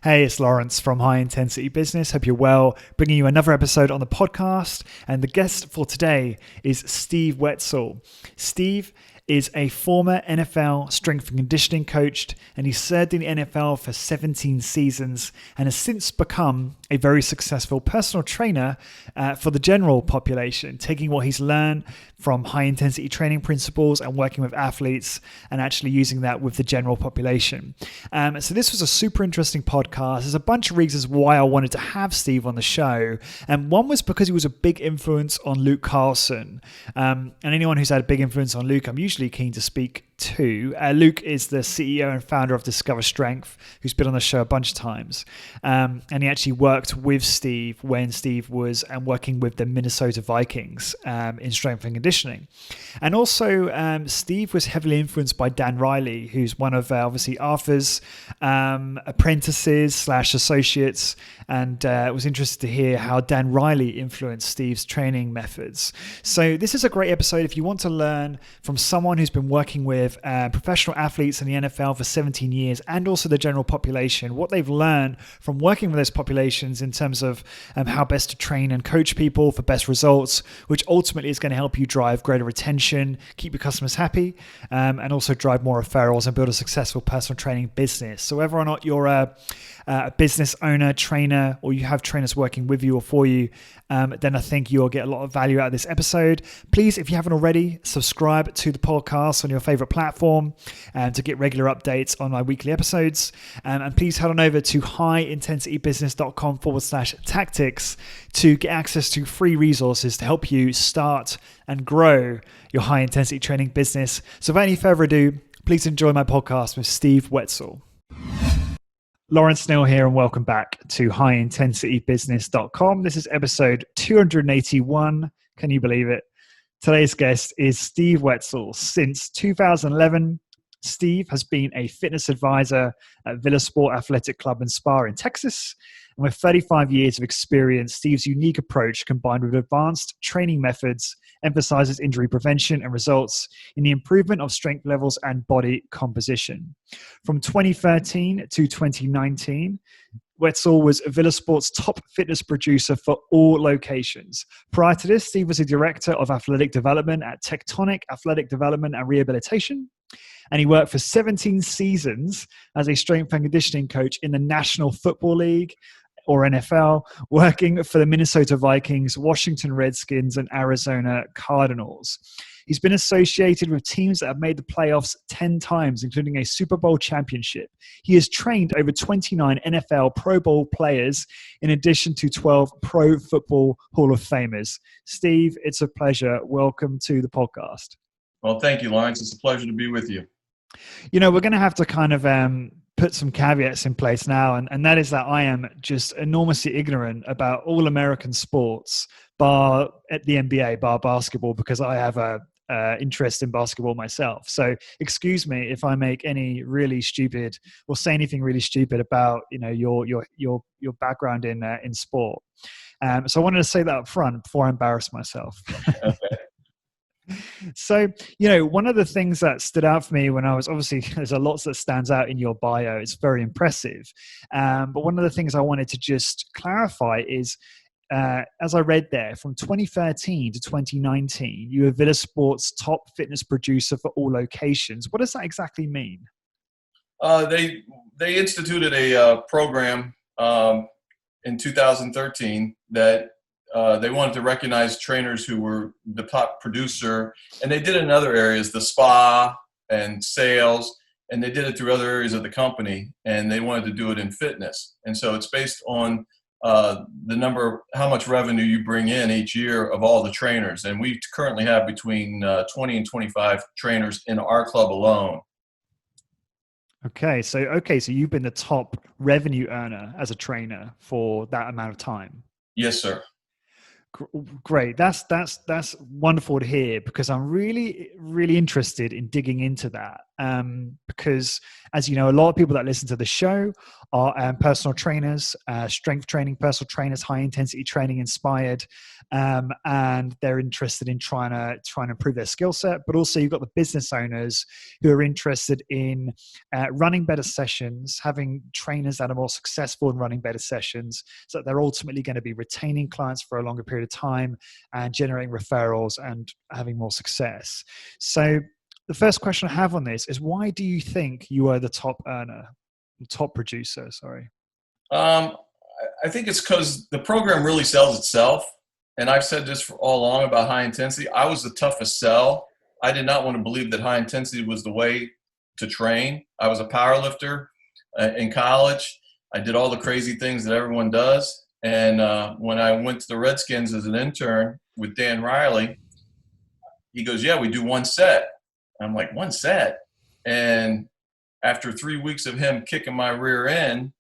Hey, it's Lawrence from High Intensity Business. Hope you're well. Bringing you another episode on the podcast. And the guest for today is Steve Wetzel. Steve is a former NFL strength and conditioning coach, and he served in the NFL for 17 seasons and has since become a very successful personal trainer for the general population, taking what he's learned from high intensity training principles and working with athletes and actually using that with the general population. So this was a super interesting podcast. There's a bunch of reasons why I wanted to have Steve on the show. And one was because he was a big influence on Luke Carlson. And anyone who's had a big influence on Luke, I'm usually keen to speak to. Luke is the CEO and founder of Discover Strength, who's been on the show a bunch of times. And he actually worked with Steve when Steve was working with the Minnesota Vikings in strength and conditioning. And also, Steve was heavily influenced by Dan Riley, who's one of obviously Arthur's apprentices / associates. And was interested to hear how Dan Riley influenced Steve's training methods. So this is a great episode if you want to learn from someone who's been working with professional athletes in the NFL for 17 years and also the general population, what they've learned from working with those populations in terms of how best to train and coach people for best results, which ultimately is going to help you drive greater retention, keep your customers happy, and also drive more referrals and build a successful personal training business. So whether or not you're a business owner, trainer, or you have trainers working with you or for you, then I think you'll get a lot of value out of this episode. Please, if you haven't already, subscribe to the podcast on your favorite platform to get regular updates on my weekly episodes. And please head on over to highintensitybusiness.com/tactics to get access to free resources to help you start and grow your high intensity training business. So without any further ado, please enjoy my podcast with Steve Wetzel. Lawrence Snell here, and welcome back to highintensitybusiness.com. This is episode 281. Can you believe it? Today's guest is Steve Wetzel. Since 2011, Steve has been a fitness advisor at Villa Sport Athletic Club and Spa in Texas. And with 35 years of experience, Steve's unique approach, combined with advanced training methods, emphasizes injury prevention and results in the improvement of strength levels and body composition. From 2013 to 2019, Wetzel was Villa Sport's top fitness producer for all locations. Prior to this, Steve was a director of athletic development at Tectonic Athletic Development and Rehabilitation. And he worked for 17 seasons as a strength and conditioning coach in the National Football League, or NFL, working for the Minnesota Vikings, Washington Redskins, and Arizona Cardinals. He's been associated with teams that have made the playoffs 10 times, including a Super Bowl championship. He has trained over 29 NFL Pro Bowl players, in addition to 12 Pro Football Hall of Famers. Steve, it's a pleasure. Welcome to the podcast. Well, thank you, Lawrence. It's a pleasure to be with you. You know, we're going to have to kind of put some caveats in place now, and that is that I am just enormously ignorant about all American sports, bar at the NBA, bar basketball, because I have a interest in basketball myself. So excuse me if I make any really stupid or say anything really stupid about your background in sport. So I wanted to say that up front before I embarrass myself. Okay. So, one of the things that stood out for me when I was, obviously there's a lot that stands out in your bio. It's very impressive. But one of the things I wanted to just clarify is, as I read there, from 2013 to 2019, you were Villa Sport's top fitness producer for all locations. What does that exactly mean? They instituted a program in 2013 that they wanted to recognize trainers who were the top producer, and they did it in other areas, the spa and sales, and they did it through other areas of the company, and they wanted to do it in fitness. And so it's based on the number, how much revenue you bring in each year of all the trainers. And we currently have between 20 and 25 trainers in our club alone. Okay, so you've been the top revenue earner as a trainer for that amount of time. Yes, sir. Great. That's wonderful to hear, because I'm really, really interested in digging into that. because, as you know, a lot of people that listen to the show are personal trainers, strength training, personal trainers, high intensity training inspired, and they're interested in trying to improve their skill set. But also, you've got the business owners who are interested in running better sessions, having trainers that are more successful in running better sessions, so that they're ultimately going to be retaining clients for a longer period of time and generating referrals and having more success. So the first question I have on this is, why do you think you are the top earner, top producer? Sorry. I think it's because the program really sells itself. And I've said this for all along about high intensity. I was the toughest sell. I did not want to believe that high intensity was the way to train. I was a power lifter in college. I did all the crazy things that everyone does. And when I went to the Redskins as an intern with Dan Riley, he goes, yeah, we do one set. I'm like, one set? And after 3 weeks of him kicking my rear end,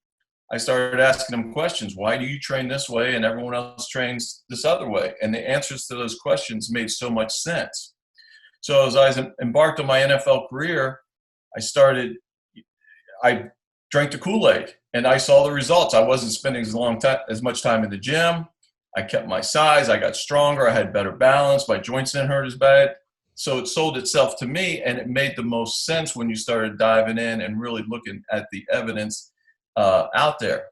I started asking him questions. Why do you train this way and everyone else trains this other way? And the answers to those questions made so much sense. So as I embarked on my NFL career, I drank the Kool-Aid and I saw the results. I wasn't spending as much time in the gym. I kept my size. I got stronger. I had better balance. My joints didn't hurt as bad. So it sold itself to me, and it made the most sense when you started diving in and really looking at the evidence out there.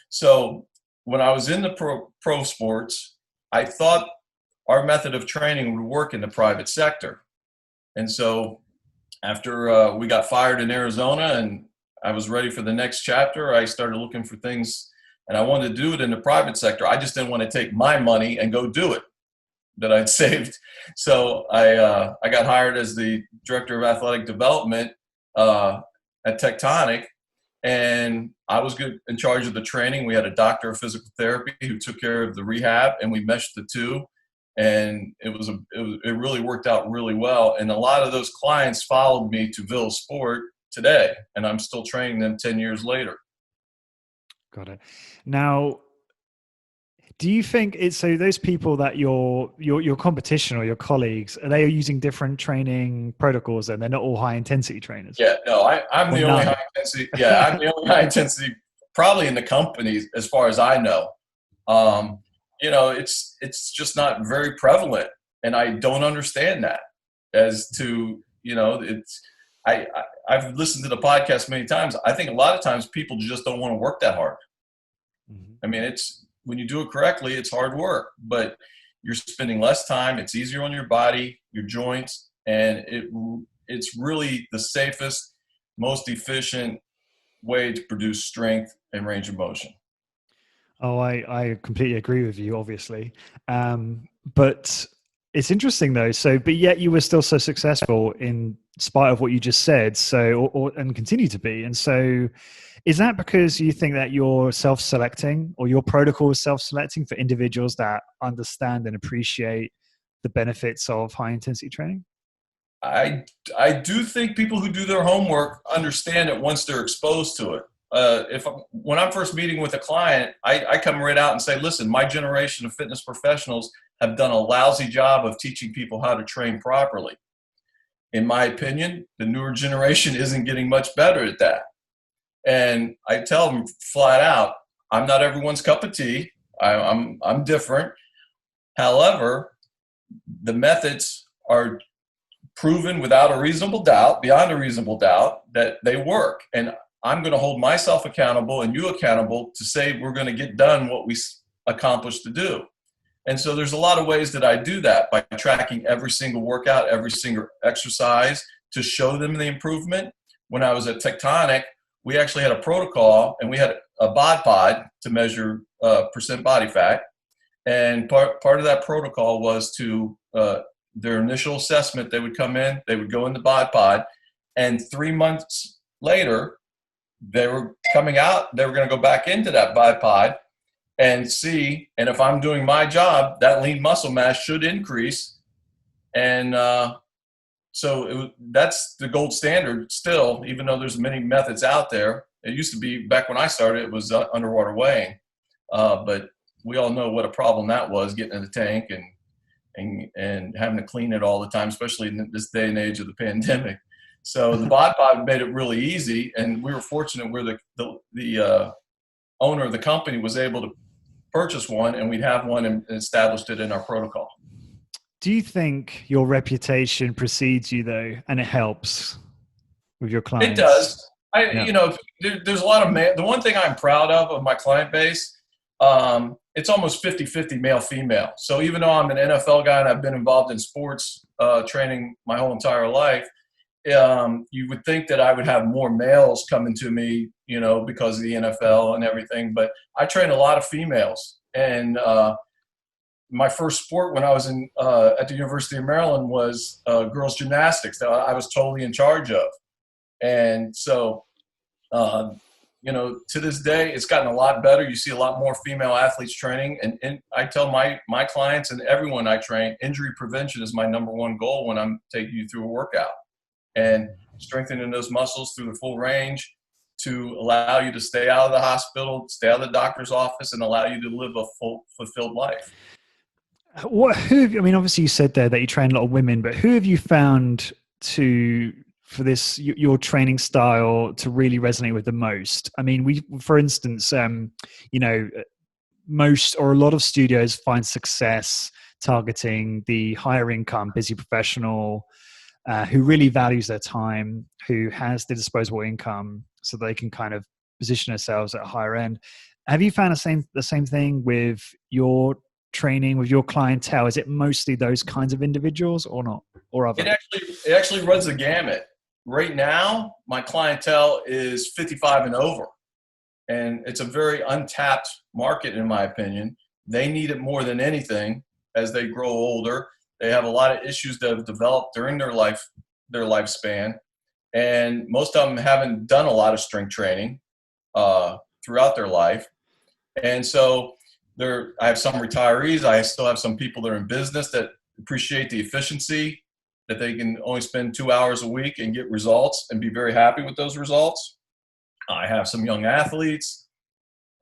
So when I was in the pro sports, I thought our method of training would work in the private sector. And so after we got fired in Arizona and I was ready for the next chapter, I started looking for things, and I wanted to do it in the private sector. I just didn't want to take my money and go do it that I'd saved. So I got hired as the director of athletic development at Tectonic, and I was in charge of the training. We had a doctor of physical therapy who took care of the rehab, and we meshed the two, and it really worked out really well. And a lot of those clients followed me to Ville Sport today, and I'm still training them 10 years later. Got it. Now, do you think it's so those people that your competition or your colleagues, are they using different training protocols and they're not all high intensity trainers? Yeah, no, I'm the only high intensity. Yeah, I'm the only high intensity probably in the company as far as I know. It's just not very prevalent, and I don't understand that. As to I've listened to the podcast many times. I think a lot of times people just don't want to work that hard. Mm-hmm. I mean, when you do it correctly, it's hard work, but you're spending less time. It's easier on your body, your joints, and it's really the safest, most efficient way to produce strength and range of motion. Oh, I completely agree with you, obviously. But it's interesting though. So, but yet you were still so successful in spite of what you just said. So, and continue to be. And so, is that because you think that you're self-selecting, or your protocol is self-selecting for individuals that understand and appreciate the benefits of high-intensity training? I do think people who do their homework understand it once they're exposed to it. When I'm first meeting with a client, I come right out and say, listen, my generation of fitness professionals have done a lousy job of teaching people how to train properly. In my opinion, the newer generation isn't getting much better at that. And I tell them flat out, I'm not everyone's cup of tea. I'm different. However, the methods are proven beyond a reasonable doubt, that they work. And I'm going to hold myself accountable and you accountable to say we're going to get done what we accomplished to do. And so there's a lot of ways that I do that by tracking every single workout, every single exercise to show them the improvement. When I was at Tectonic, we actually had a protocol, and we had a bod pod to measure percent body fat. And part of that protocol was to their initial assessment. They would come in, they would go in the bod pod, and 3 months later, they were coming out. They were going to go back into that bod pod and see. And if I'm doing my job, that lean muscle mass should increase. And that's the gold standard still, even though there's many methods out there. It used to be, back when I started, it was underwater weighing. But we all know what a problem that was, getting in the tank and having to clean it all the time, especially in this day and age of the pandemic. So the Bod Pod made it really easy, and we were fortunate where the owner of the company was able to purchase one, and we'd have one and established it in our protocol. Do you think your reputation precedes you though, and it helps with your clients? It does. Yeah. There's a lot of the one thing I'm proud of my client base, it's almost 50-50 male-female. So even though I'm an NFL guy and I've been involved in sports training my whole entire life, you would think that I would have more males coming to me, because of the NFL and everything. But I train a lot of females. And my first sport when I was at the University of Maryland was girls gymnastics that I was totally in charge of. And so, to this day, it's gotten a lot better. You see a lot more female athletes training. And I tell my clients and everyone I train, injury prevention is my number one goal when I'm taking you through a workout. And strengthening those muscles through the full range to allow you to stay out of the hospital, stay out of the doctor's office, and allow you to live a full, fulfilled life. Obviously you said there that you train a lot of women, but who have you found for this, your training style to really resonate with the most? I mean, for instance, most or a lot of studios find success targeting the higher income, busy professional, who really values their time, who has the disposable income, so they can kind of position themselves at a higher end. Have you found the same thing with your training, with your clientele? Is it mostly those kinds of individuals or not, or other? It actually runs the gamut. Right now, my clientele is 55 and over, and it's a very untapped market, in my opinion. They need it more than anything as they grow older. They have a lot of issues that have developed during their lifespan, and most of them haven't done a lot of strength training throughout their life. And so I have some retirees. I still have some people that are in business that appreciate the efficiency, that they can only spend 2 hours a week and get results and be very happy with those results. I have some young athletes.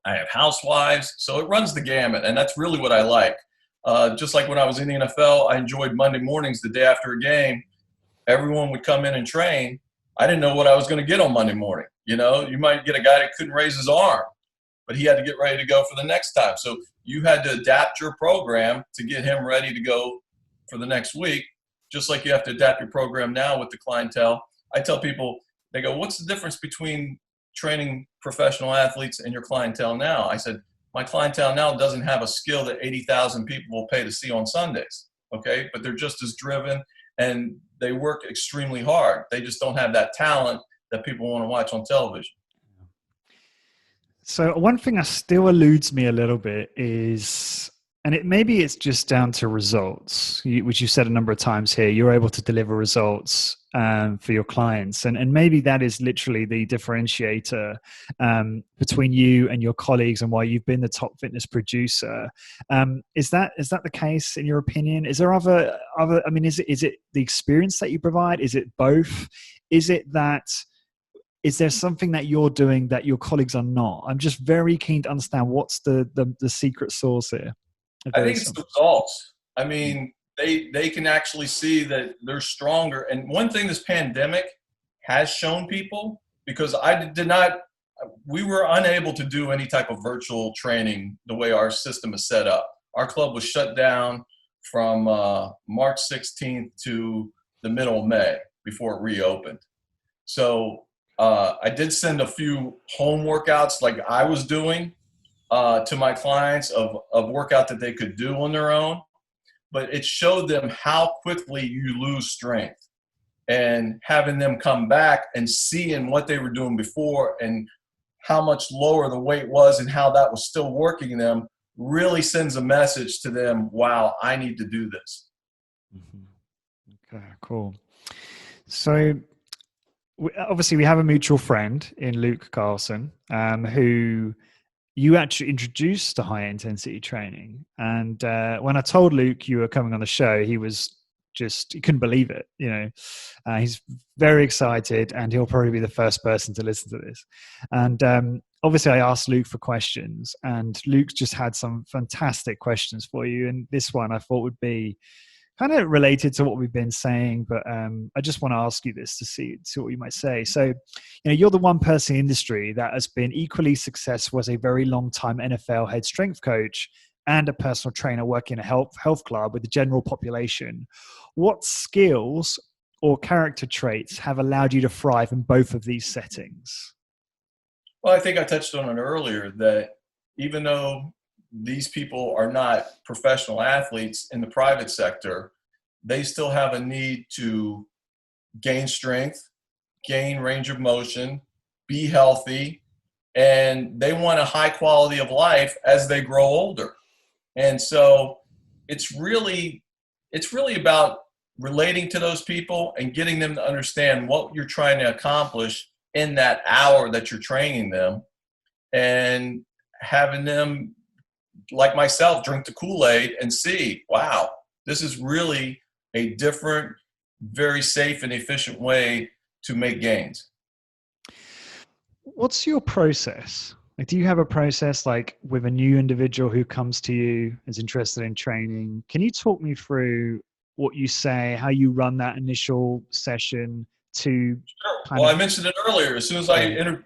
I have housewives. So it runs the gamut, and that's really what I like. Just like when I was in the NFL, I enjoyed Monday mornings the day after a game. Everyone would come in and train. I didn't know what I was going to get on Monday morning. You might get a guy that couldn't raise his arm, but he had to get ready to go for the next time. So you had to adapt your program to get him ready to go for the next week, just like you have to adapt your program now with the clientele. I tell people, they go, what's the difference between training professional athletes and your clientele now? I said, my clientele now doesn't have a skill that 80,000 people will pay to see on Sundays, okay? But they're just as driven, and they work extremely hard. They just don't have that talent that people want to watch on television. So one thing that still eludes me a little bit is, and maybe it's just down to results, which you've said a number of times here, you're able to deliver results for your clients. And maybe that is literally the differentiator between you and your colleagues and why you've been the top fitness producer. Is that the case in your opinion? Is there other, is it the experience that you provide? Is it both? Is there something that you're doing that your colleagues are not? I'm just very keen to understand what's the secret sauce here. I think it's the results. I mean, they can actually see that they're stronger. And one thing this pandemic has shown people, because we were unable to do any type of virtual training the way our system is set up. Our club was shut down from March 16th to the middle of May before it reopened. So I did send a few home workouts like I was doing to my clients of workout that they could do on their own, but it showed them how quickly you lose strength, and having them come back and seeing what they were doing before and how much lower the weight was and how that was still working them really sends a message to them. Wow, I need to do this. Mm-hmm. Okay, cool. So obviously we have a mutual friend in Luke Carlson, who you actually introduced to high intensity training. And when I told Luke you were coming on the show, he couldn't believe it. He's very excited, and he'll probably be the first person to listen to this. And obviously I asked Luke for questions, and Luke just had some fantastic questions for you. And this one I thought would be kind of related to what we've been saying, but I just want to ask you this to see what you might say. So, you're the one person in the industry that has been equally successful as a very long time NFL head strength coach and a personal trainer working in a health club with the general population. What skills or character traits have allowed you to thrive in both of these settings? Well, I think I touched on it earlier that even though these people are not professional athletes in the private sector, they still have a need to gain strength, gain range of motion, be healthy, and they want a high quality of life as they grow older. And so it's really about relating to those people and getting them to understand what you're trying to accomplish in that hour that you're training them, and having them, like myself, drink the Kool-Aid and see, wow, this is really a different, very safe and efficient way to make gains. What's your process? Like, do you have a process like with a new individual who comes to you is interested in training? Can you talk me through what you say, how you run that initial session to Sure. kind Well, I of, mentioned it earlier. As soon as I yeah, enter,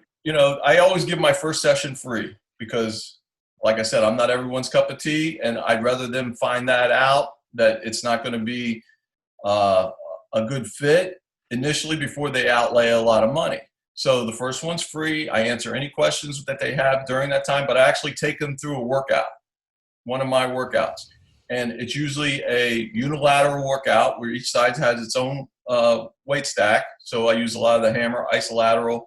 I always give my first session free because, like I said, I'm not everyone's cup of tea, and I'd rather them find that out that it's not going to be uh, a good fit initially before they outlay a lot of money. So the first one's free. I answer any questions that they have during that time, but I actually take them through a workout, one of my workouts. And it's usually a unilateral workout where each side has its own weight stack. So I use a lot of the hammer isolateral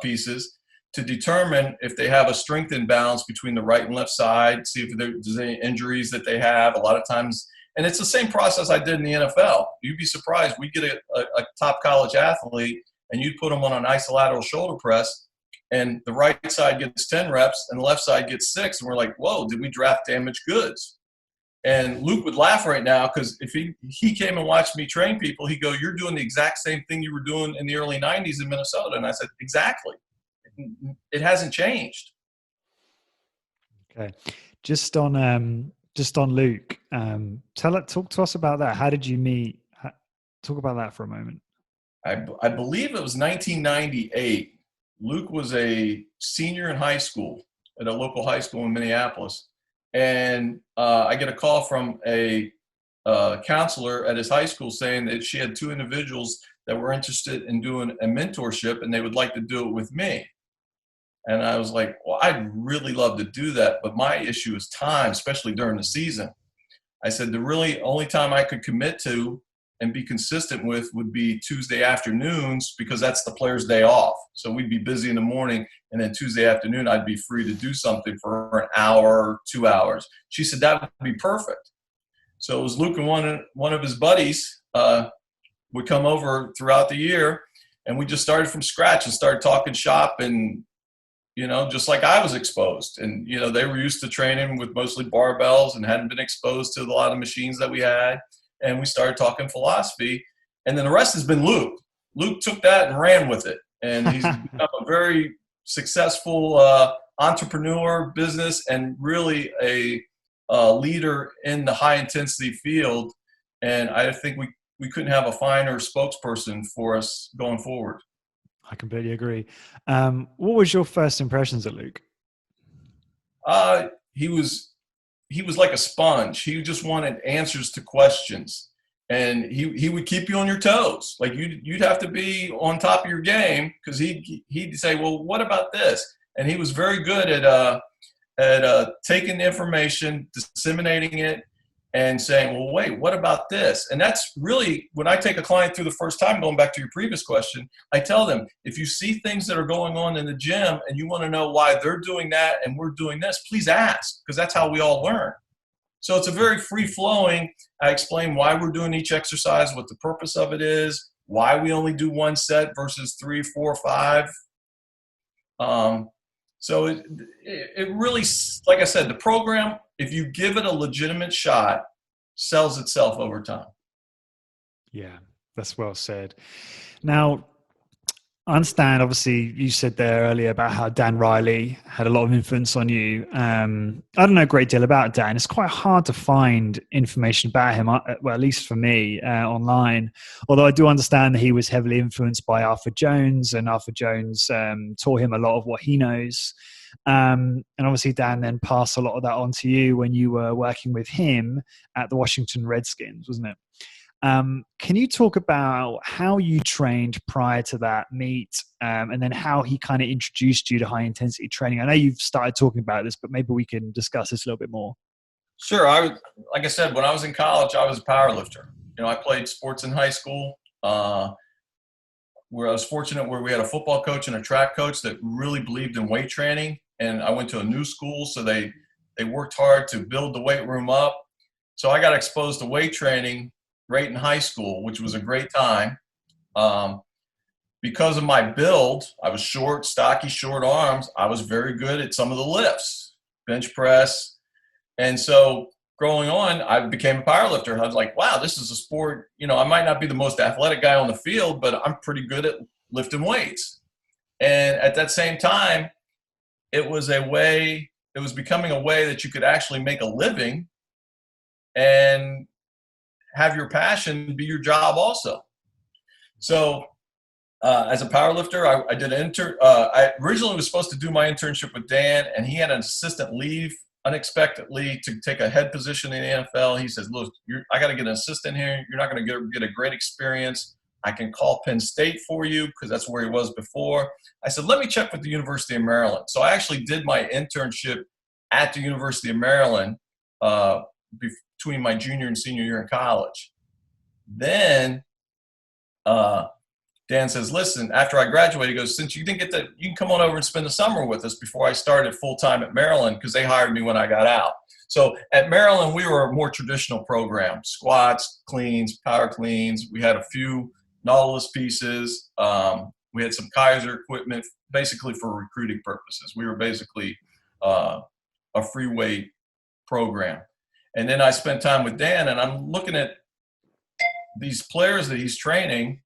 pieces to determine if they have a strength imbalance between the right and left side, see if there's any injuries that they have. A lot of times, and it's the same process I did in the NFL. You'd be surprised. We get a top college athlete, and you'd put them on an isolateral shoulder press, and the right side gets 10 reps, and the left side gets 6. And we're like, whoa, did we draft damaged goods? And Luke would laugh right now because if he came and watched me train people, he'd go, you're doing the exact same thing you were doing in the early 90s in Minnesota. And I said, exactly. It hasn't changed. okay. Just on Luke, talk to us about that. How did you meet? Talk about that for a moment. I believe it was 1998. Luke was a senior in high school at a local high school in Minneapolis. And I get a call from a counselor at his high school saying that she had 2 individuals that were interested in doing a mentorship and they would like to do it with me. And I was like, well, I'd really love to do that, but my issue is time, especially during the season. I said the really only time I could commit to and be consistent with would be Tuesday afternoons because that's the player's day off. So we'd be busy in the morning, and then Tuesday afternoon I'd be free to do something for an hour, 2 hours. She said that would be perfect. So it was Luke and one of his buddies would come over throughout the year, and we just started from scratch and started talking shop and just like I was exposed. And, they were used to training with mostly barbells and hadn't been exposed to a lot of machines that we had. And we started talking philosophy. And then the rest has been Luke. Luke took that and ran with it. And he's become a very successful entrepreneur, business, and really a leader in the high intensity field. And I think we couldn't have a finer spokesperson for us going forward. I completely agree. What was your first impressions of Luke? He was like a sponge. He just wanted answers to questions, and he would keep you on your toes. Like you'd have to be on top of your game because he'd say, well, what about this? And he was very good at taking the information, disseminating it, and saying, well, wait, what about this? And that's really, when I take a client through the first time, going back to your previous question, I tell them, if you see things that are going on in the gym and you want to know why they're doing that and we're doing this, please ask, because that's how we all learn. So it's a very free-flowing. I explain why we're doing each exercise, what the purpose of it is, why we only do 1 set versus 3, 4, 5. So it really, like I said, the program, if you give it a legitimate shot, sells itself over time. Yeah, that's well said. Now, I understand, obviously, you said there earlier about how Dan Riley had a lot of influence on you. I don't know a great deal about Dan. It's quite hard to find information about him, well, at least for me, online. Although I do understand that he was heavily influenced by Arthur Jones, and Arthur Jones taught him a lot of what he knows. And obviously, Dan then passed a lot of that on to you when you were working with him at the Washington Redskins, wasn't it? Can you talk about how you trained prior to that meet, and then how he kind of introduced you to high intensity training? I know you've started talking about this, but maybe we can discuss this a little bit more. Sure. Like I said, when I was in college, I was a power lifter. I played sports in high school. Where I was fortunate where we had a football coach and a track coach that really believed in weight training. And I went to a new school, so they worked hard to build the weight room up. So I got exposed to weight training right in high school, which was a great time. Because of my build, I was short, stocky, short arms. I was very good at some of the lifts, bench press. And so growing on, I became a power lifter. I was like, wow, this is a sport. I might not be the most athletic guy on the field, but I'm pretty good at lifting weights. And at that same time, it was becoming a way that you could actually make a living and have your passion be your job also. So as a power lifter, I did I originally was supposed to do my internship with Dan, and he had an assistant leave unexpectedly to take a head position in the NFL. He says, look, I got to get an assistant here. You're not going to get a great experience. I can call Penn State for you because that's where he was before. I said, let me check with the University of Maryland. So I actually did my internship at the University of Maryland between my junior and senior year in college. Then Dan says, listen, after I graduated, he goes, since you didn't you can come on over and spend the summer with us before I started full-time at Maryland, because they hired me when I got out. So at Maryland, we were a more traditional program: squats, cleans, power cleans. We had a few Nautilus pieces. We had some Kaiser equipment, basically for recruiting purposes. We were basically a free weight program. And then I spent time with Dan, and I'm looking at these players that he's training,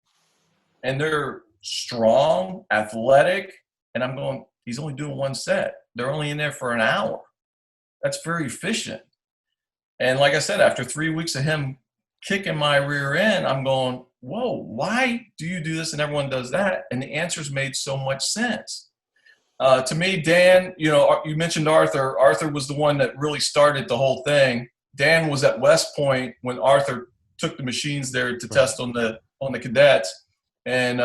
and they're strong, athletic, and I'm going, he's only doing one set. They're only in there for an hour. That's very efficient. And like I said, after 3 weeks of him kicking my rear end, I'm going, whoa, why do you do this and everyone does that? And the answers made so much sense. To me, Dan, you mentioned Arthur. Arthur was the one that really started the whole thing. Dan was at West Point when Arthur took the machines there to test on the cadets. And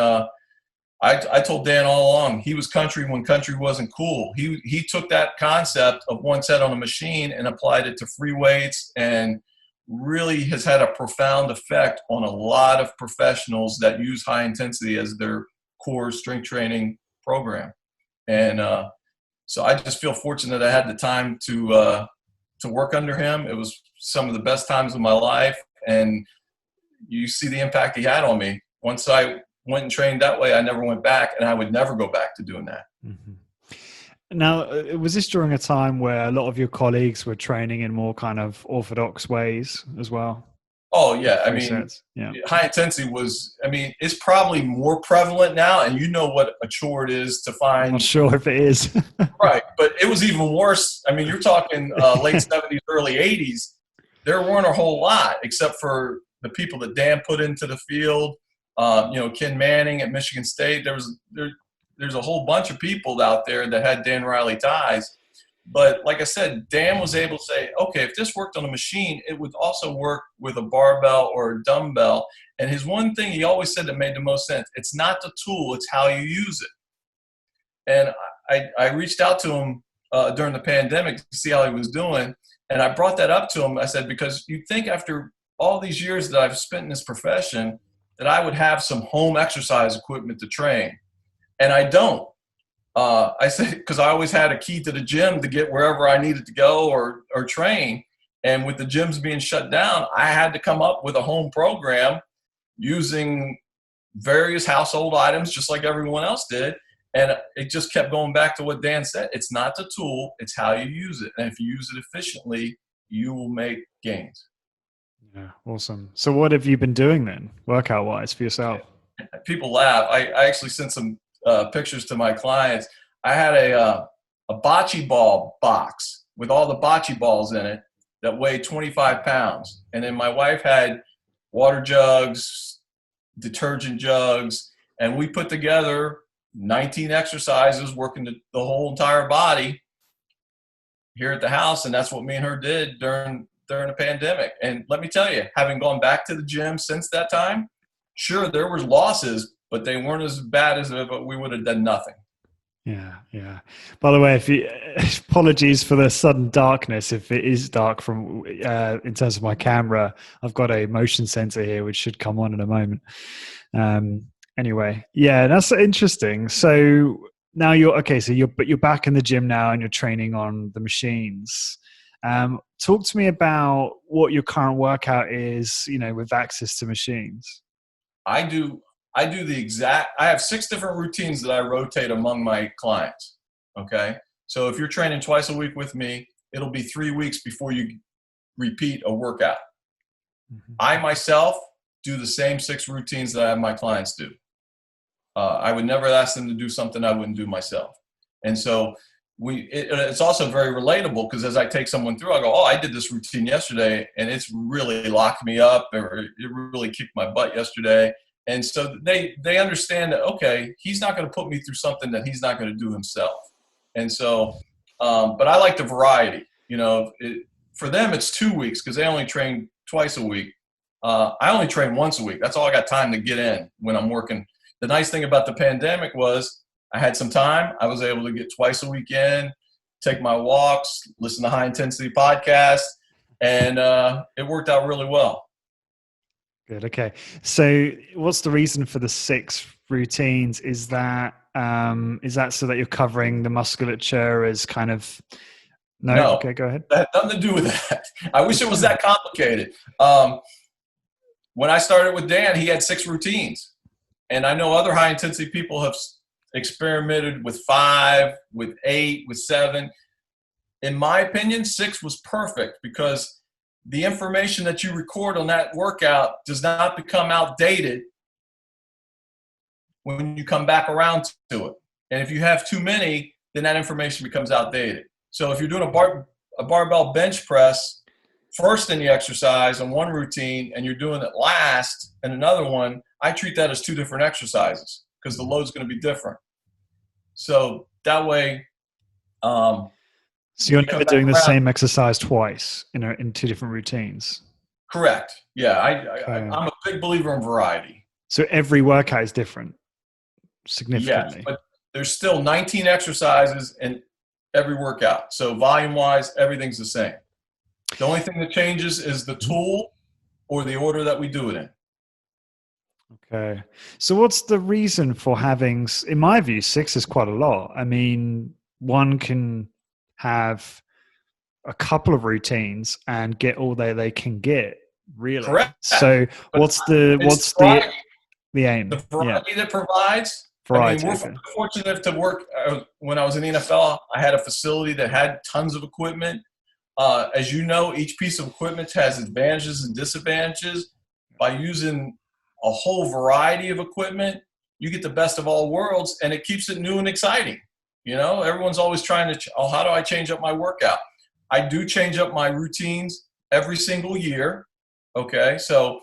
I told Dan all along, he was country when country wasn't cool. He took that concept of one set on a machine and applied it to free weights, and really has had a profound effect on a lot of professionals that use high intensity as their core strength training program. And so I just feel fortunate I had the time to work under him. It was some of the best times of my life, and you see the impact he had on me. Once I went and trained that way, I never went back, and I would never go back to doing that. Mm-hmm. Now, was this during a time where a lot of your colleagues were training in more kind of orthodox ways as well? Oh, yeah. I mean, high intensity it's probably more prevalent now, and you know what a chore it is to find. I'm not sure if it is. Right. But it was even worse. I mean, you're talking late 70s, early 80s. There weren't a whole lot except for the people that Dan put into the field. Ken Manning at Michigan State. There's a whole bunch of people out there that had Dan Riley ties. But like I said, Dan was able to say, okay, if this worked on a machine, it would also work with a barbell or a dumbbell. And his one thing he always said that made the most sense, it's not the tool, it's how you use it. And I reached out to him during the pandemic to see how he was doing. And I brought that up to him. I said, because you'd think after all these years that I've spent in this profession that I would have some home exercise equipment to train. And I don't. I said, because I always had a key to the gym to get wherever I needed to go or train. And with the gyms being shut down, I had to come up with a home program using various household items, just like everyone else did. And it just kept going back to what Dan said. It's not the tool, it's how you use it. And if you use it efficiently, you will make gains. Yeah, awesome. So what have you been doing then, workout-wise, for yourself? People laugh. I actually sent some pictures to my clients. I had a bocce ball box with all the bocce balls in it that weighed 25 pounds. And then my wife had water jugs, detergent jugs, and we put together 19 exercises working the whole entire body here at the house. And that's what me and her did during the pandemic. And let me tell you, having gone back to the gym since that time, sure, there was losses, but they weren't as bad as if we would have done nothing. Yeah, yeah. By the way, apologies for the sudden darkness. If it is dark from in terms of my camera, I've got a motion sensor here which should come on in a moment. Anyway, yeah, that's interesting. So now you're back in the gym now and you're training on the machines. Talk to me about what your current workout is, with access to machines. I have 6 different routines that I rotate among my clients. Okay. So if you're training twice a week with me, it'll be 3 weeks before you repeat a workout. Mm-hmm. I myself do the same 6 routines that I have my clients do. I would never ask them to do something I wouldn't do myself. And so it's also very relatable, because as I take someone through, I go, oh, I did this routine yesterday and it's really locked me up, or it really kicked my butt yesterday. And so they understand that, okay, he's not going to put me through something that he's not going to do himself. And so, but I like the variety. For them, it's 2 weeks because they only train twice a week. I only train once a week. That's all I got time to get in when I'm working. The nice thing about the pandemic was I had some time. I was able to get twice a week in, take my walks, listen to high intensity podcasts, and it worked out really well. Good. Okay. So what's the reason for the 6 routines? Is that so that you're covering the musculature as kind of, no? Okay, go ahead. That had nothing to do with that. I wish it was that complicated. When I started with Dan, he had 6 routines. And I know other high intensity people have experimented with 5, with 8, with 7. In my opinion, 6 was perfect, because the information that you record on that workout does not become outdated when you come back around to it. And if you have too many, then that information becomes outdated. So if you're doing a barbell bench press first in the exercise on one routine, and you're doing it last in another one, I treat that as 2 different exercises, because the load's going to be different. So that way, so you're never doing the same exercise twice in 2 different routines? Correct. Yeah, I'm a big believer in variety. So every workout is different, significantly? Yes, but there's still 19 exercises in every workout. So volume-wise, everything's the same. The only thing that changes is the tool or the order that we do it in. Okay. So what's the reason for having, in my view, 6 is quite a lot. I mean, one can have a couple of routines and get all they can get, really. Correct. So but what's the aim? The variety that provides. Variety, we're fortunate to work. When I was in the NFL, I had a facility that had tons of equipment. As you know, each piece of equipment has advantages and disadvantages. By using a whole variety of equipment, you get the best of all worlds, and it keeps it new and exciting. Everyone's always trying to, how do I change up my workout? I do change up my routines every single year. Okay. So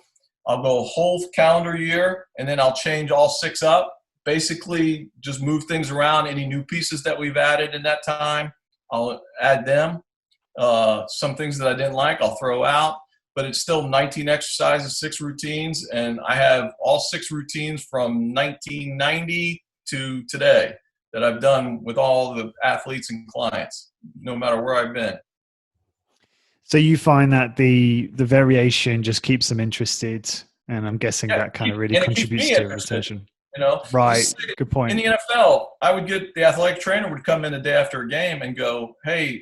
I'll go a whole calendar year, and then I'll change all 6 up. Basically just move things around. Any new pieces that we've added in that time, I'll add them. Some things that I didn't like, I'll throw out, but it's still 19 exercises, 6 routines. And I have all 6 routines from 1990 to today that I've done with all the athletes and clients, no matter where I've been. So you find that the variation just keeps them interested, and I'm guessing that kind of really contributes to retention. Right. Good point. In the NFL, I would get the athletic trainer would come in the day after a game and go, hey,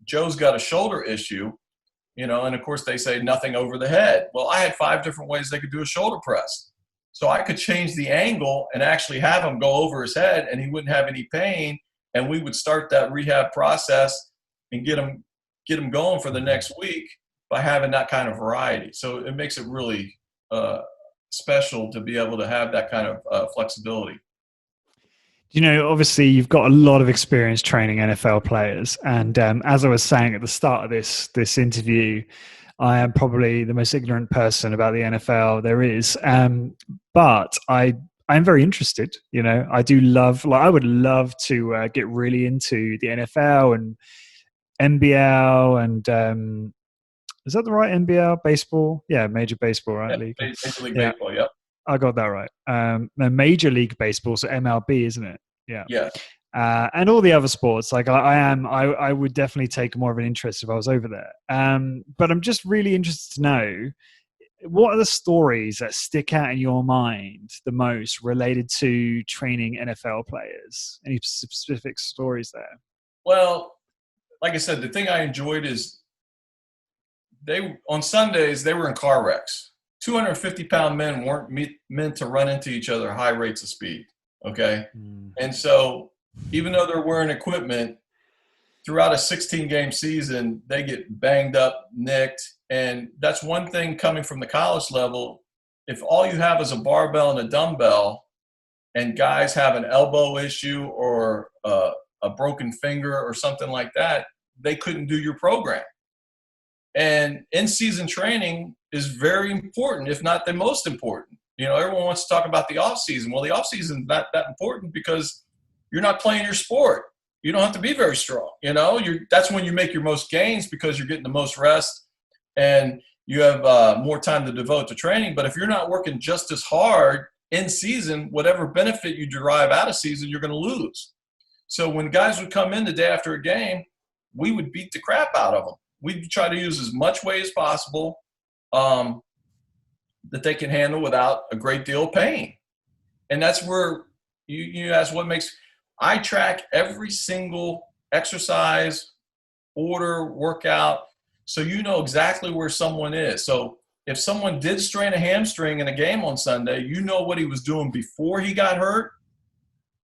Joe's got a shoulder issue, and of course they say nothing over the head. Well, I had 5 different ways they could do a shoulder press. So I could change the angle and actually have him go over his head, and he wouldn't have any pain. And we would start that rehab process and get him going for the next week by having that kind of variety. So it makes it really special to be able to have that kind of flexibility. Obviously you've got a lot of experience training NFL players, and as I was saying at the start of this interview, I am probably the most ignorant person about the NFL there is. But I'm very interested. I do love. Like, I would love to get really into the NFL and NBL and is that the right NBL baseball? Yeah, Major Baseball, right? Yeah, League. Major League Yeah, Baseball. Yep. I got that right. Major League Baseball, so MLB, isn't it? Yeah. Yes. And all the other sports, like I would definitely take more of an interest if I was over there. But I'm just really interested to know, what are the stories that stick out in your mind the most related to training NFL players? Any specific stories there? Well, like I said, the thing I enjoyed is they on Sundays they were in car wrecks. 250-pound men weren't meant to run into each other at high rates of speed. Okay, and so even though they're wearing equipment throughout a 16-game season, they get banged up, nicked, and that's one thing coming from the college level. If all you have is a barbell and a dumbbell, and guys have an elbow issue or a broken finger or something like that, they couldn't do your program. And in-season training is very important, if not the most important. Everyone wants to talk about the off-season. Well, the off-season is not that important because you're not playing your sport. You don't have to be very strong. That's when you make your most gains because you're getting the most rest and you have more time to devote to training. But if you're not working just as hard in season, whatever benefit you derive out of season, you're going to lose. So when guys would come in the day after a game, we would beat the crap out of them. We'd try to use as much weight as possible that they can handle without a great deal of pain. And that's where you ask what makes – I track every single exercise, order, workout, so you know exactly where someone is. So if someone did strain a hamstring in a game on Sunday, you know what he was doing before he got hurt,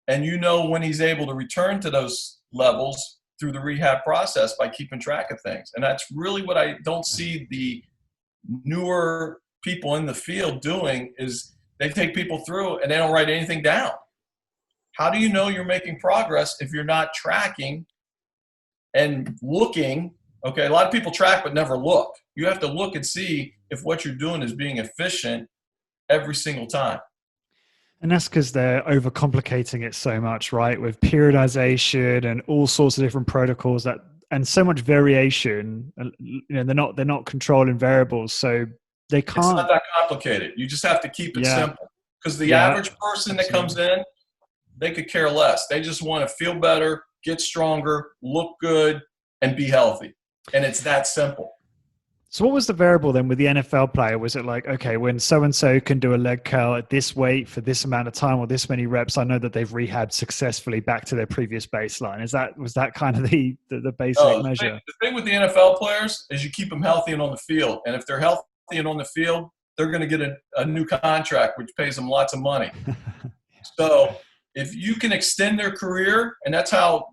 and you know when he's able to return to those levels through the rehab process by keeping track of things. And that's really what I don't see the newer people in the field doing, is they take people through and they don't write anything down. How do you know you're making progress if you're not tracking and looking? Okay, a lot of people track but never look. You have to look and see if what you're doing is being efficient every single time. And that's because they're overcomplicating it so much, right? With periodization and all sorts of different protocols and so much variation. They're not controlling variables, so they can't. It's not that complicated. You just have to keep it simple. Because the average person that comes in, they could care less. They just want to feel better, get stronger, look good, and be healthy. And it's that simple. So what was the variable then with the NFL player? Was it like, okay, when so-and-so can do a leg curl at this weight for this amount of time or this many reps, I know that they've rehabbed successfully back to their previous baseline. Was that kind of the basic measure? The thing with the NFL players is you keep them healthy and on the field. And if they're healthy and on the field, they're going to get a new contract, which pays them lots of money. So if you can extend their career, and that's how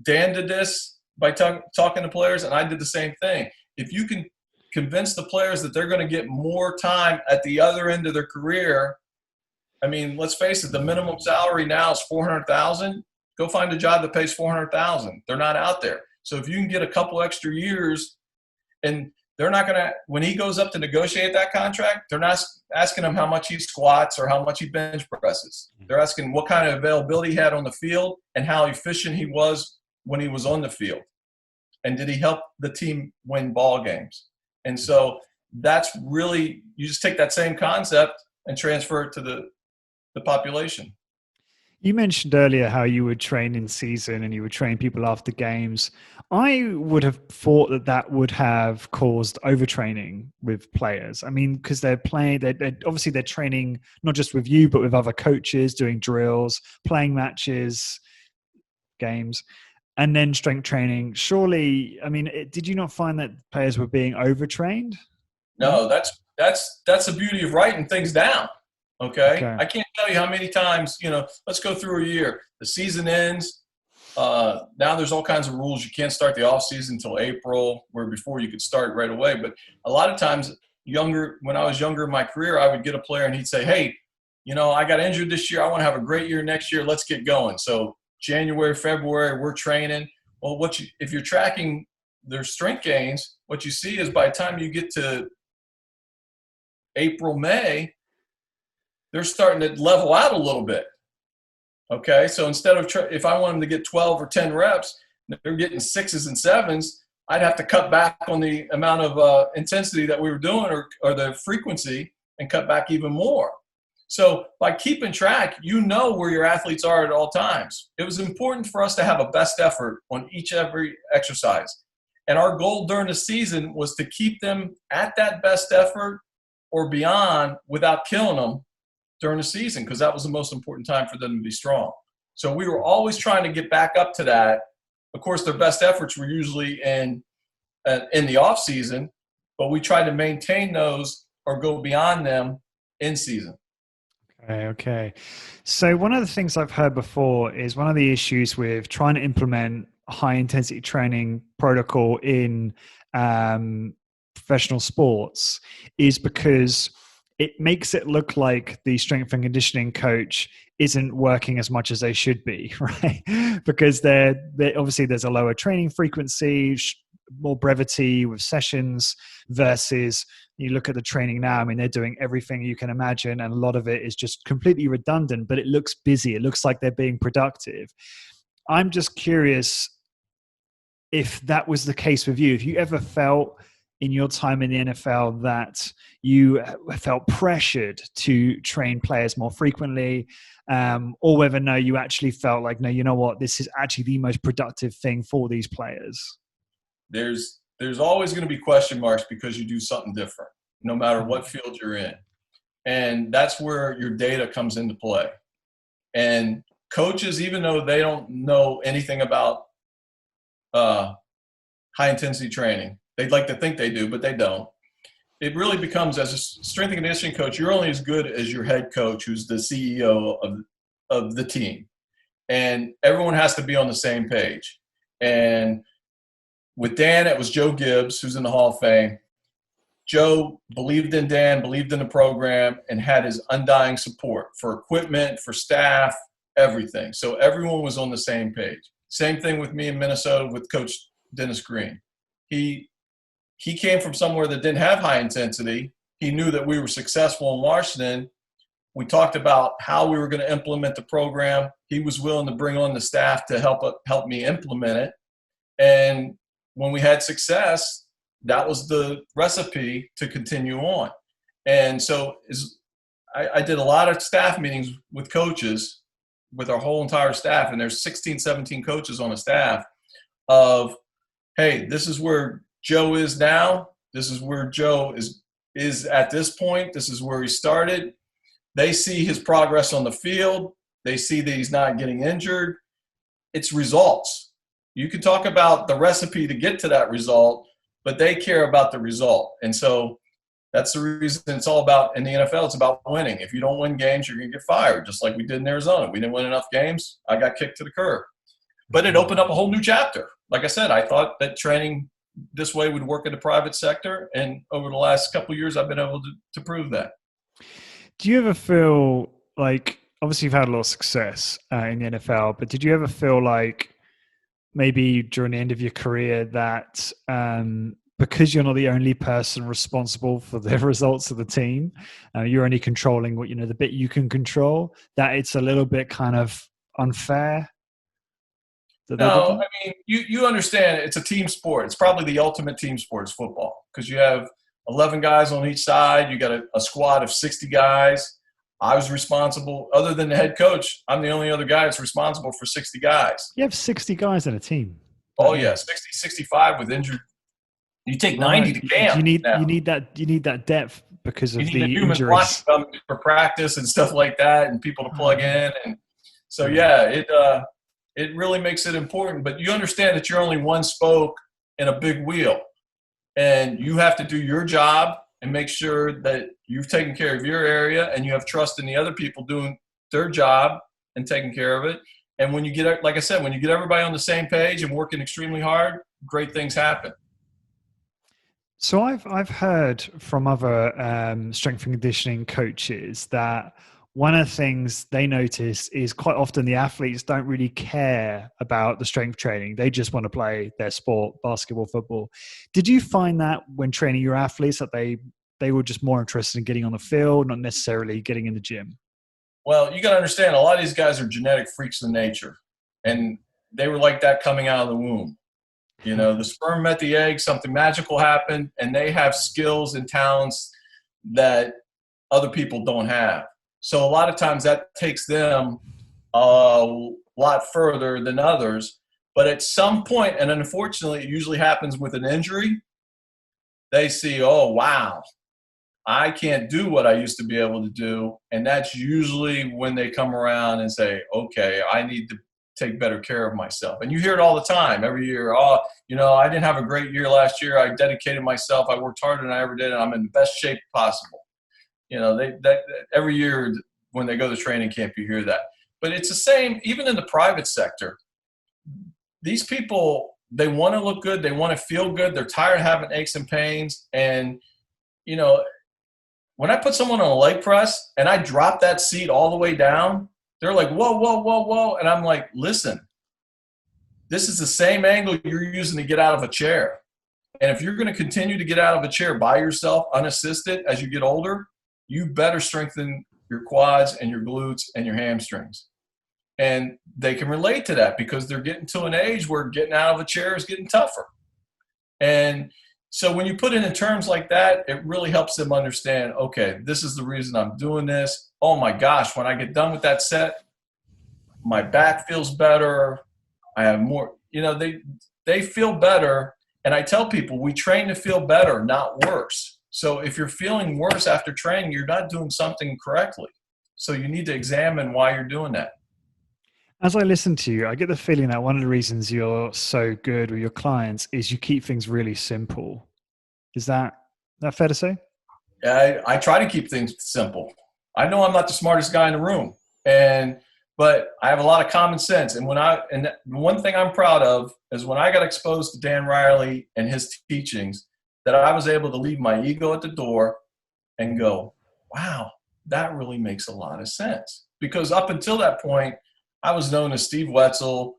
Dan did this by talking to players, and I did the same thing. If you can convince the players that they're going to get more time at the other end of their career. I mean, let's face it, the minimum salary now is $400,000. Go find a job that pays $400,000. They're not out there. So if you can get a couple extra years, and they're not going to, when he goes up to negotiate that contract, they're not asking him how much he squats or how much he bench presses. They're asking what kind of availability he had on the field and how efficient he was when he was on the field. And did he help the team win ball games? And so that's really, you just take that same concept and transfer it to the population. You mentioned earlier how you would train in season and you would train people after games. I would have thought that would have caused overtraining with players. I mean, because they're obviously they're training not just with you, but with other coaches, doing drills, playing matches, games. And then strength training. Surely, I mean, did you not find that players were being overtrained? No, that's the beauty of writing things down. Okay? I can't tell you how many times, let's go through a year. The season ends. Now there's all kinds of rules. You can't start the off season until April, where before you could start right away. But a lot of times when I was younger in my career, I would get a player and he'd say, hey, I got injured this year. I want to have a great year next year. Let's get going. So January, February, we're training. Well, if you're tracking their strength gains, what you see is by the time you get to April, May, they're starting to level out a little bit. Okay, so instead of if I want them to get 12 or 10 reps, they're getting 6s and 7s. I'd have to cut back on the amount of intensity that we were doing or the frequency and cut back even more. So by keeping track, where your athletes are at all times. It was important for us to have a best effort on every exercise. And our goal during the season was to keep them at that best effort or beyond without killing them during the season, because that was the most important time for them to be strong. So we were always trying to get back up to that. Of course, their best efforts were usually in the off season, but we tried to maintain those or go beyond them in season. Okay. So one of the things I've heard before is one of the issues with trying to implement high intensity training protocol in professional sports is because it makes it look like the strength and conditioning coach isn't working as much as they should be, right? Because they're obviously there's a lower training frequency, more brevity with sessions versus you look at the training now. I mean, they're doing everything you can imagine, and a lot of it is just completely redundant, but it looks busy. It looks like they're being productive. I'm just curious if that was the case with you. If you ever felt in your time in the NFL that you felt pressured to train players more frequently, or whether no, you actually felt like, no, you know what, this is actually the most productive thing for these players. There's always going to be question marks because you do something different, no matter what field you're in. And that's where your data comes into play. And coaches, even though they don't know anything about high-intensity training, they'd like to think they do, but they don't. It really becomes, as a strength and conditioning coach, you're only as good as your head coach, who's the CEO of the team. And everyone has to be on the same page. And with Dan, it was Joe Gibbs, who's in the Hall of Fame. Joe believed in Dan, believed in the program, and had his undying support for equipment, for staff, everything. So everyone was on the same page. Same thing with me in Minnesota with Coach Dennis Green. He came from somewhere that didn't have high intensity. He knew that we were successful in Washington. We talked about how we were going to implement the program. He was willing to bring on the staff to help me implement it. And when we had success, that was the recipe to continue on. And so I did a lot of staff meetings with coaches, with our whole entire staff, and there's 16, 17 coaches on a staff of, hey, this is where Joe is now. This is where Joe is at this point. This is where he started. They see his progress on the field. They see that he's not getting injured. It's results. You can talk about the recipe to get to that result, but they care about the result. And so that's the reason it's all about, in the NFL, it's about winning. If you don't win games, you're going to get fired, just like we did in Arizona. We didn't win enough games. I got kicked to the curb. But it opened up a whole new chapter. Like I said, I thought that training this way would work in the private sector. And over the last couple of years, I've been able to prove that. Do you ever feel like, obviously you've had a lot of success in the NFL, but did you ever feel like maybe during the end of your career that because you're not the only person responsible for the results of the team, you're only controlling what, the bit you can control, that it's a little bit kind of unfair? No, I mean, you understand it's a team sport. It's probably the ultimate team sport is football, because you have 11 guys on each side. You got a squad of 60 guys. I was responsible, other than the head coach, I'm the only other guy that's responsible for 60 guys. You have 60 guys in a team. Oh, yeah, 60, 65 with injured. You take 90 to camp. You need that depth because of the injuries. For practice and stuff like that, and people to plug in. And so, it really makes it important. But you understand that you're only one spoke in a big wheel, and you have to do your job and make sure that you've taken care of your area and you have trust in the other people doing their job and taking care of it. And when you get, like I said, when you get everybody on the same page and working extremely hard, great things happen. So I've heard from other strength and conditioning coaches that one of the things they notice is quite often the athletes don't really care about the strength training. They just want to play their sport, basketball, football. Did you find that when training your athletes that they were just more interested in getting on the field, not necessarily getting in the gym? Well, you got to understand, a lot of these guys are genetic freaks in nature, and they were like that coming out of the womb. You know, the sperm met the egg, something magical happened, and they have skills and talents that other people don't have. So a lot of times that takes them a lot further than others. But at some point, and unfortunately, it usually happens with an injury, they see, oh, wow, I can't do what I used to be able to do. And that's usually when they come around and say, okay, I need to take better care of myself. And you hear it all the time, every year. Oh, you know, I didn't have a great year last year. I dedicated myself. I worked harder than I ever did, and I'm in the best shape possible. You know, every year when they go to training camp, you hear that. But it's the same, even in the private sector. These people, they want to look good. They want to feel good. They're tired of having aches and pains. And, you know, when I put someone on a leg press and I drop that seat all the way down, they're like, whoa, whoa, whoa, whoa. And I'm like, listen, this is the same angle you're using to get out of a chair. And if you're going to continue to get out of a chair by yourself, unassisted, as you get older, you better strengthen your quads and your glutes and your hamstrings. And they can relate to that because they're getting to an age where getting out of a chair is getting tougher. And so when you put it in terms like that, it really helps them understand, okay, this is the reason I'm doing this. Oh my gosh, when I get done with that set, my back feels better. I have more, you know, they feel better. And I tell people we train to feel better, not worse. So if you're feeling worse after training, you're not doing something correctly. So you need to examine why you're doing that. As I listen to you, I get the feeling that one of the reasons you're so good with your clients is you keep things really simple. Is that fair to say? I try to keep things simple. I know I'm not the smartest guy in the room, but I have a lot of common sense. And the one thing I'm proud of is when I got exposed to Dan Riley and his teachings, that I was able to leave my ego at the door and go, wow, that really makes a lot of sense. Because up until that point, I was known as Steve Wetzel,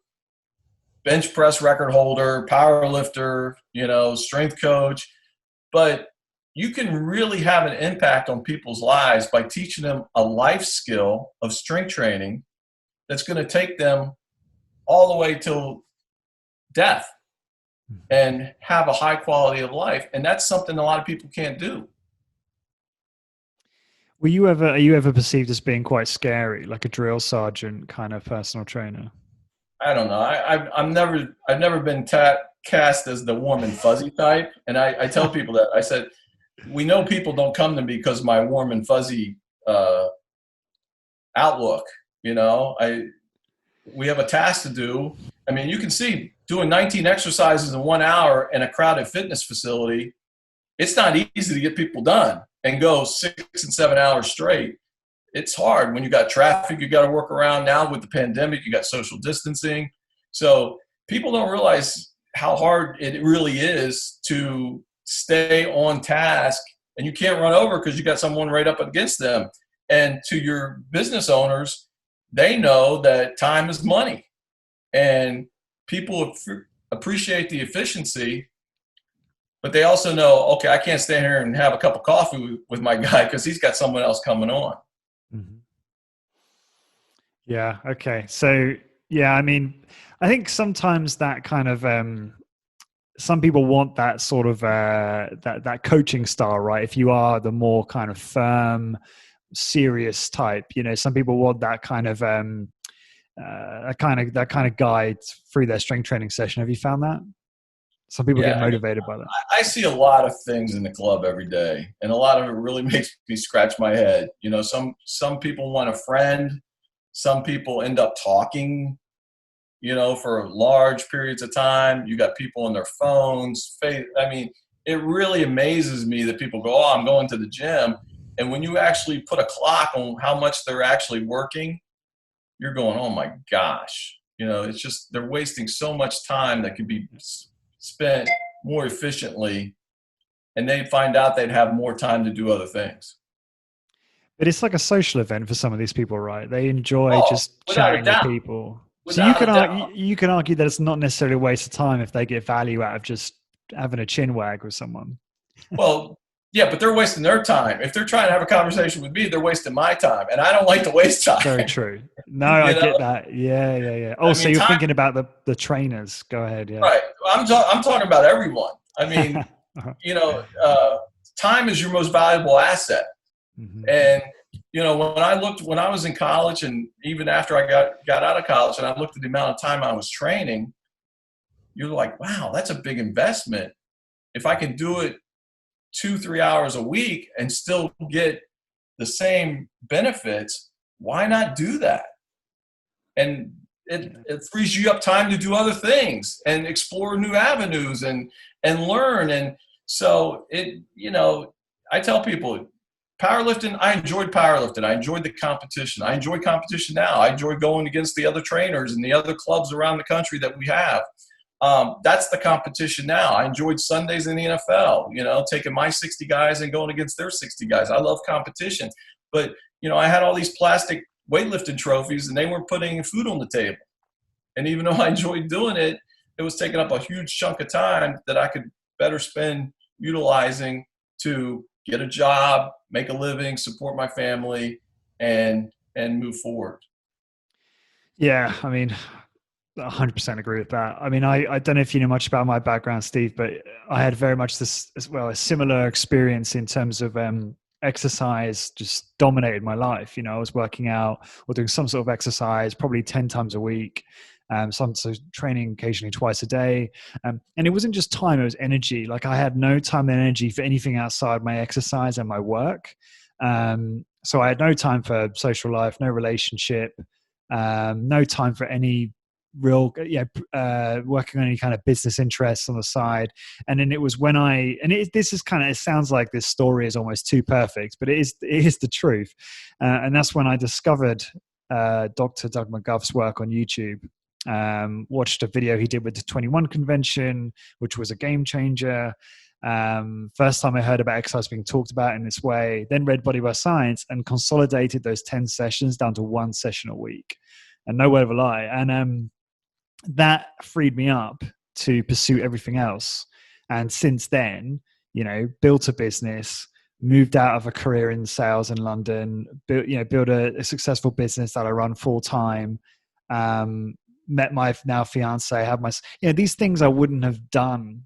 bench press record holder, power lifter, you know, strength coach. But you can really have an impact on people's lives by teaching them a life skill of strength training that's going to take them all the way till death and have a high quality of life. And that's something a lot of people can't do. Are you ever perceived as being quite scary, like a drill sergeant kind of personal trainer? I don't know. I've never been cast as the warm and fuzzy type. And I tell people that. I said, we know people don't come to me because of my warm and fuzzy outlook. You know, we have a task to do. I mean, you can see doing 19 exercises in 1 hour in a crowded fitness facility, it's not easy to get people done and go 6 and 7 hours straight. It's hard when you got traffic you got to work around. Now with the pandemic, you got social distancing. So people don't realize how hard it really is to stay on task, and you can't run over because you got someone right up against them. And to your business owners, they know that time is money, and people appreciate the efficiency, but they also know, okay, I can't stand here and have a cup of coffee with my guy because he's got someone else coming on. Mm-hmm. Yeah. Okay. So yeah, I mean, I think sometimes that kind of some people want that sort of that coaching style, right? If you are the more kind of firm, serious type, you know, some people want that kind of that kind of guide through their strength training session. Have you found that? Some people get motivated by that. I see a lot of things in the club every day, and a lot of it really makes me scratch my head. You know, some people want a friend. Some people end up talking, you know, for large periods of time. You got people on their phones. I mean, it really amazes me that people go, oh, I'm going to the gym. And when you actually put a clock on how much they're actually working, you're going, oh my gosh. You know, it's just they're wasting so much time that could be spent more efficiently, and they find out they'd have more time to do other things. But it's like a social event for some of these people, right? They enjoy Oh, just without a chatting with doubt, people. So without a doubt. you can argue that it's not necessarily a waste of time if they get value out of just having a chin wag with someone. Well, yeah, but they're wasting their time. If they're trying to have a conversation with me, they're wasting my time, and I don't like to waste Very time. true. No, I You know, get that. Yeah, yeah, yeah. Oh, I so mean, you're time. thinking about the trainers. Go ahead. Yeah. Right. I'm talking about everyone. I mean, Uh-huh. you know, time is your most valuable asset. Mhm. And when I was in college, and even after I got out of college, and I looked at the amount of time I was training, you're like, wow, that's a big investment. If I can do it 2-3 hours a week and still get the same benefits, why not do that? And Yeah. it frees you up time to do other things and explore new avenues and learn. And so I tell people, powerlifting, I enjoyed powerlifting. I enjoyed the competition. I enjoy competition now. I enjoy going against the other trainers and the other clubs around the country that we have. That's the competition now. I enjoyed Sundays in the NFL, taking my 60 guys and going against their 60 guys. I love competition. But, I had all these plastic weightlifting trophies and they weren't putting any food on the table. And even though I enjoyed doing it, it was taking up a huge chunk of time that I could better spend utilizing to get a job, make a living, support my family, and move forward. Yeah, I mean, 100% agree with that. I mean, I don't know if you know much about my background, Steve, but I had very much this as well, a similar experience in terms of exercise just dominated my life. I was working out or doing some sort of exercise probably 10 times a week. Some so training occasionally twice a day. And it wasn't just time, it was energy. Like I had no time and energy for anything outside my exercise and my work. So I had no time for social life, no relationship, no time for any real working on any kind of business interests on the side. And then it was when this is kind of, it sounds like this story is almost too perfect, but it is the truth. And that's when I discovered Dr. Doug McGuff's work on YouTube. Watched a video he did with the 21 convention, which was a game changer. First time I heard about exercise being talked about in this way, then read Body by Science and consolidated those 10 sessions down to one session a week. And no word of a lie. And that freed me up to pursue everything else. And since then, built a business, moved out of a career in sales in London, built a successful business that I run full time. Met my now fiance, have these things I wouldn't have done.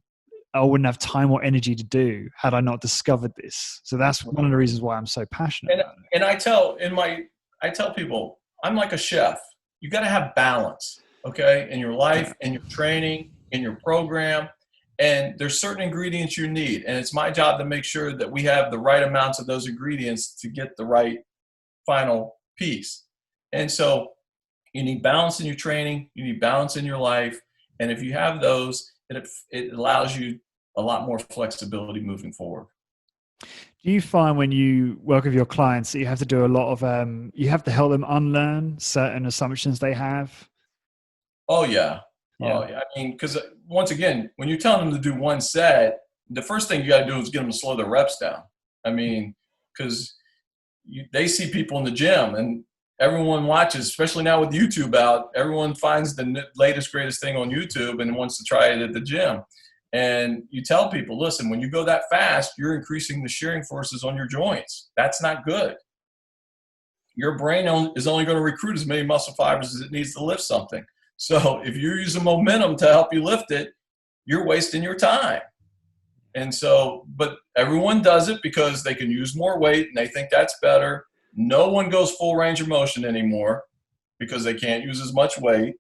I wouldn't have time or energy to do had I not discovered this. So that's one of the reasons why I'm so passionate about it. And I tell people, I'm like a chef. You got to have balance, okay, in your life, in your training, in your program. And there's certain ingredients you need. And it's my job to make sure that we have the right amounts of those ingredients to get the right final piece. And so you need balance in your training, you need balance in your life. And if you have those, it allows you a lot more flexibility moving forward. Do you find when you work with your clients that you have to do a lot of, you have to help them unlearn certain assumptions they have? Oh yeah. Yeah. Oh yeah. I mean, because once again, when you're telling them to do one set, the first thing you got to do is get them to slow their reps down. I mean, because they see people in the gym and everyone watches, especially now with YouTube out, everyone finds the latest, greatest thing on YouTube and wants to try it at the gym. And you tell people, listen, when you go that fast, you're increasing the shearing forces on your joints. That's not good. Your brain is only going to recruit as many muscle fibers as it needs to lift something. So if you're using momentum to help you lift it, you're wasting your time. And so, but everyone does it because they can use more weight and they think that's better. No one goes full range of motion anymore because they can't use as much weight.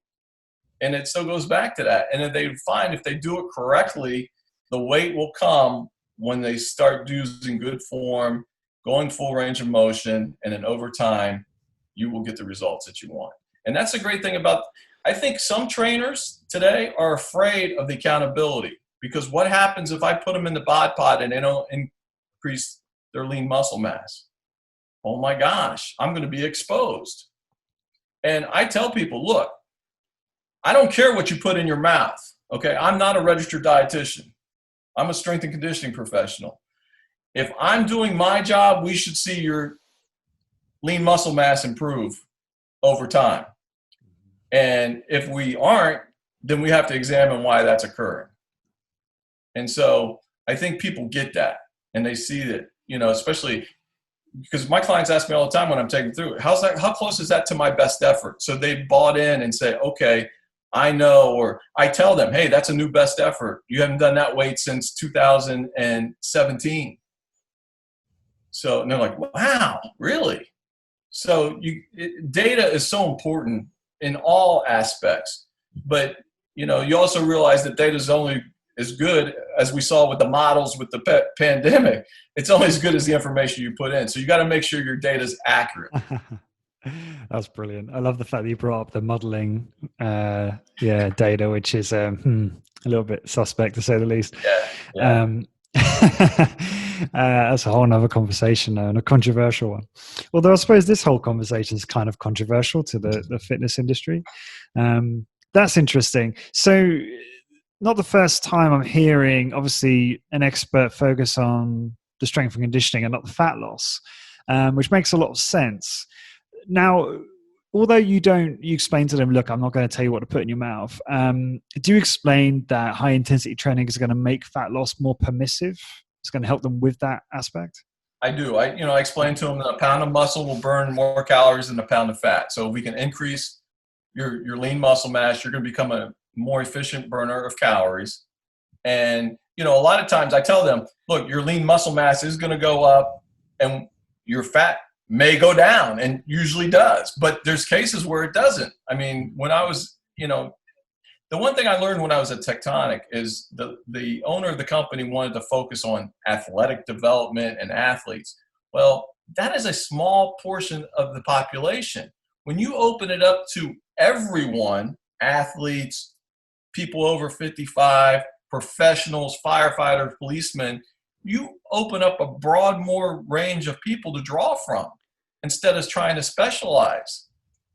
And it still goes back to that. And if they find if they do it correctly, the weight will come when they start using good form, going full range of motion, and then over time, you will get the results that you want. And that's the great thing about, I think some trainers today are afraid of the accountability because what happens if I put them in the bod pod and they don't increase their lean muscle mass? Oh my gosh, I'm going to be exposed. And I tell people, look, I don't care what you put in your mouth. Okay. I'm not a registered dietitian. I'm a strength and conditioning professional. If I'm doing my job, we should see your lean muscle mass improve over time? And if we aren't, then we have to examine why that's occurring. And so I think people get that and they see that, especially because my clients ask me all the time when I'm taking through it, how close is that to my best effort? So they bought in and say, okay, I know, or I tell them, hey, that's a new best effort. You haven't done that weight since 2017. So, and they're like, wow, really? So data is so important in all aspects, but you also realize that data is only as good as we saw with the models with the pandemic. It's only as good as the information you put in. So you got to make sure your data is accurate. That's brilliant. I love the fact that you brought up the modeling, data, which is a little bit suspect to say the least. Yeah. That's a whole nother conversation though, and a controversial one. Although I suppose this whole conversation is kind of controversial to the fitness industry. That's interesting. So not the first time I'm hearing, obviously, an expert focus on the strength and conditioning and not the fat loss, which makes a lot of sense. Now, although you explain to them, look, I'm not going to tell you what to put in your mouth. Do you explain that high intensity training is going to make fat loss more permissive? It's going to help them with that aspect? I do. I explain to them that a pound of muscle will burn more calories than a pound of fat. So if we can increase your lean muscle mass, you're going to become a more efficient burner of calories. And, a lot of times I tell them, look, your lean muscle mass is going to go up and your fat may go down, and usually does. But there's cases where it doesn't. I mean, when I was, the one thing I learned when I was at Tectonic is the owner of the company wanted to focus on athletic development and athletes. Well, that is a small portion of the population. When you open it up to everyone, athletes, people over 55, professionals, firefighters, policemen, you open up a more range of people to draw from instead of trying to specialize.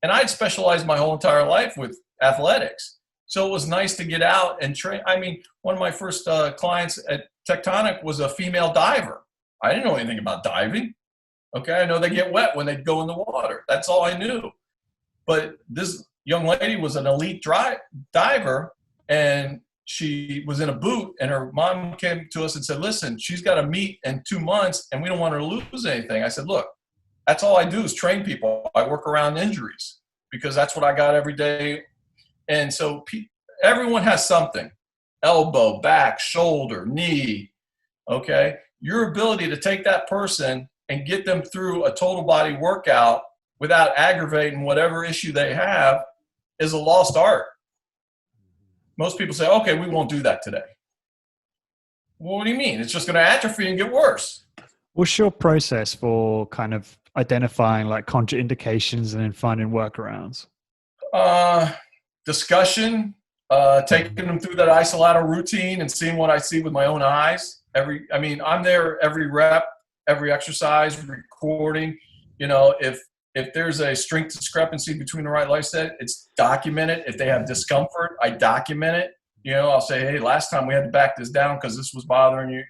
And I'd specialized my whole entire life with athletics. So it was nice to get out and train. I mean, one of my first clients at Tectonic was a female diver. I didn't know anything about diving. Okay, I know they get wet when they go in the water. That's all I knew. But this young lady was an elite diver, and she was in a boot, and her mom came to us and said, listen, she's got to meet in 2 months and we don't want her to lose anything. I said, look, that's all I do is train people. I work around injuries because that's what I got every day. And so everyone has something: elbow, back, shoulder, knee. Okay. Your ability to take that person and get them through a total body workout without aggravating whatever issue they have is a lost art. Most people say, okay, we won't do that today. Well, what do you mean? It's just going to atrophy and get worse. What's your process for kind of identifying like contraindications and then finding workarounds? Discussion, taking them through that isolateral routine and seeing what I see with my own eyes. I'm there every rep, every exercise, recording. If there's a strength discrepancy between the right lifestyle, it's documented. If they have discomfort, I document it. I'll say, hey, last time we had to back this down because this was bothering you,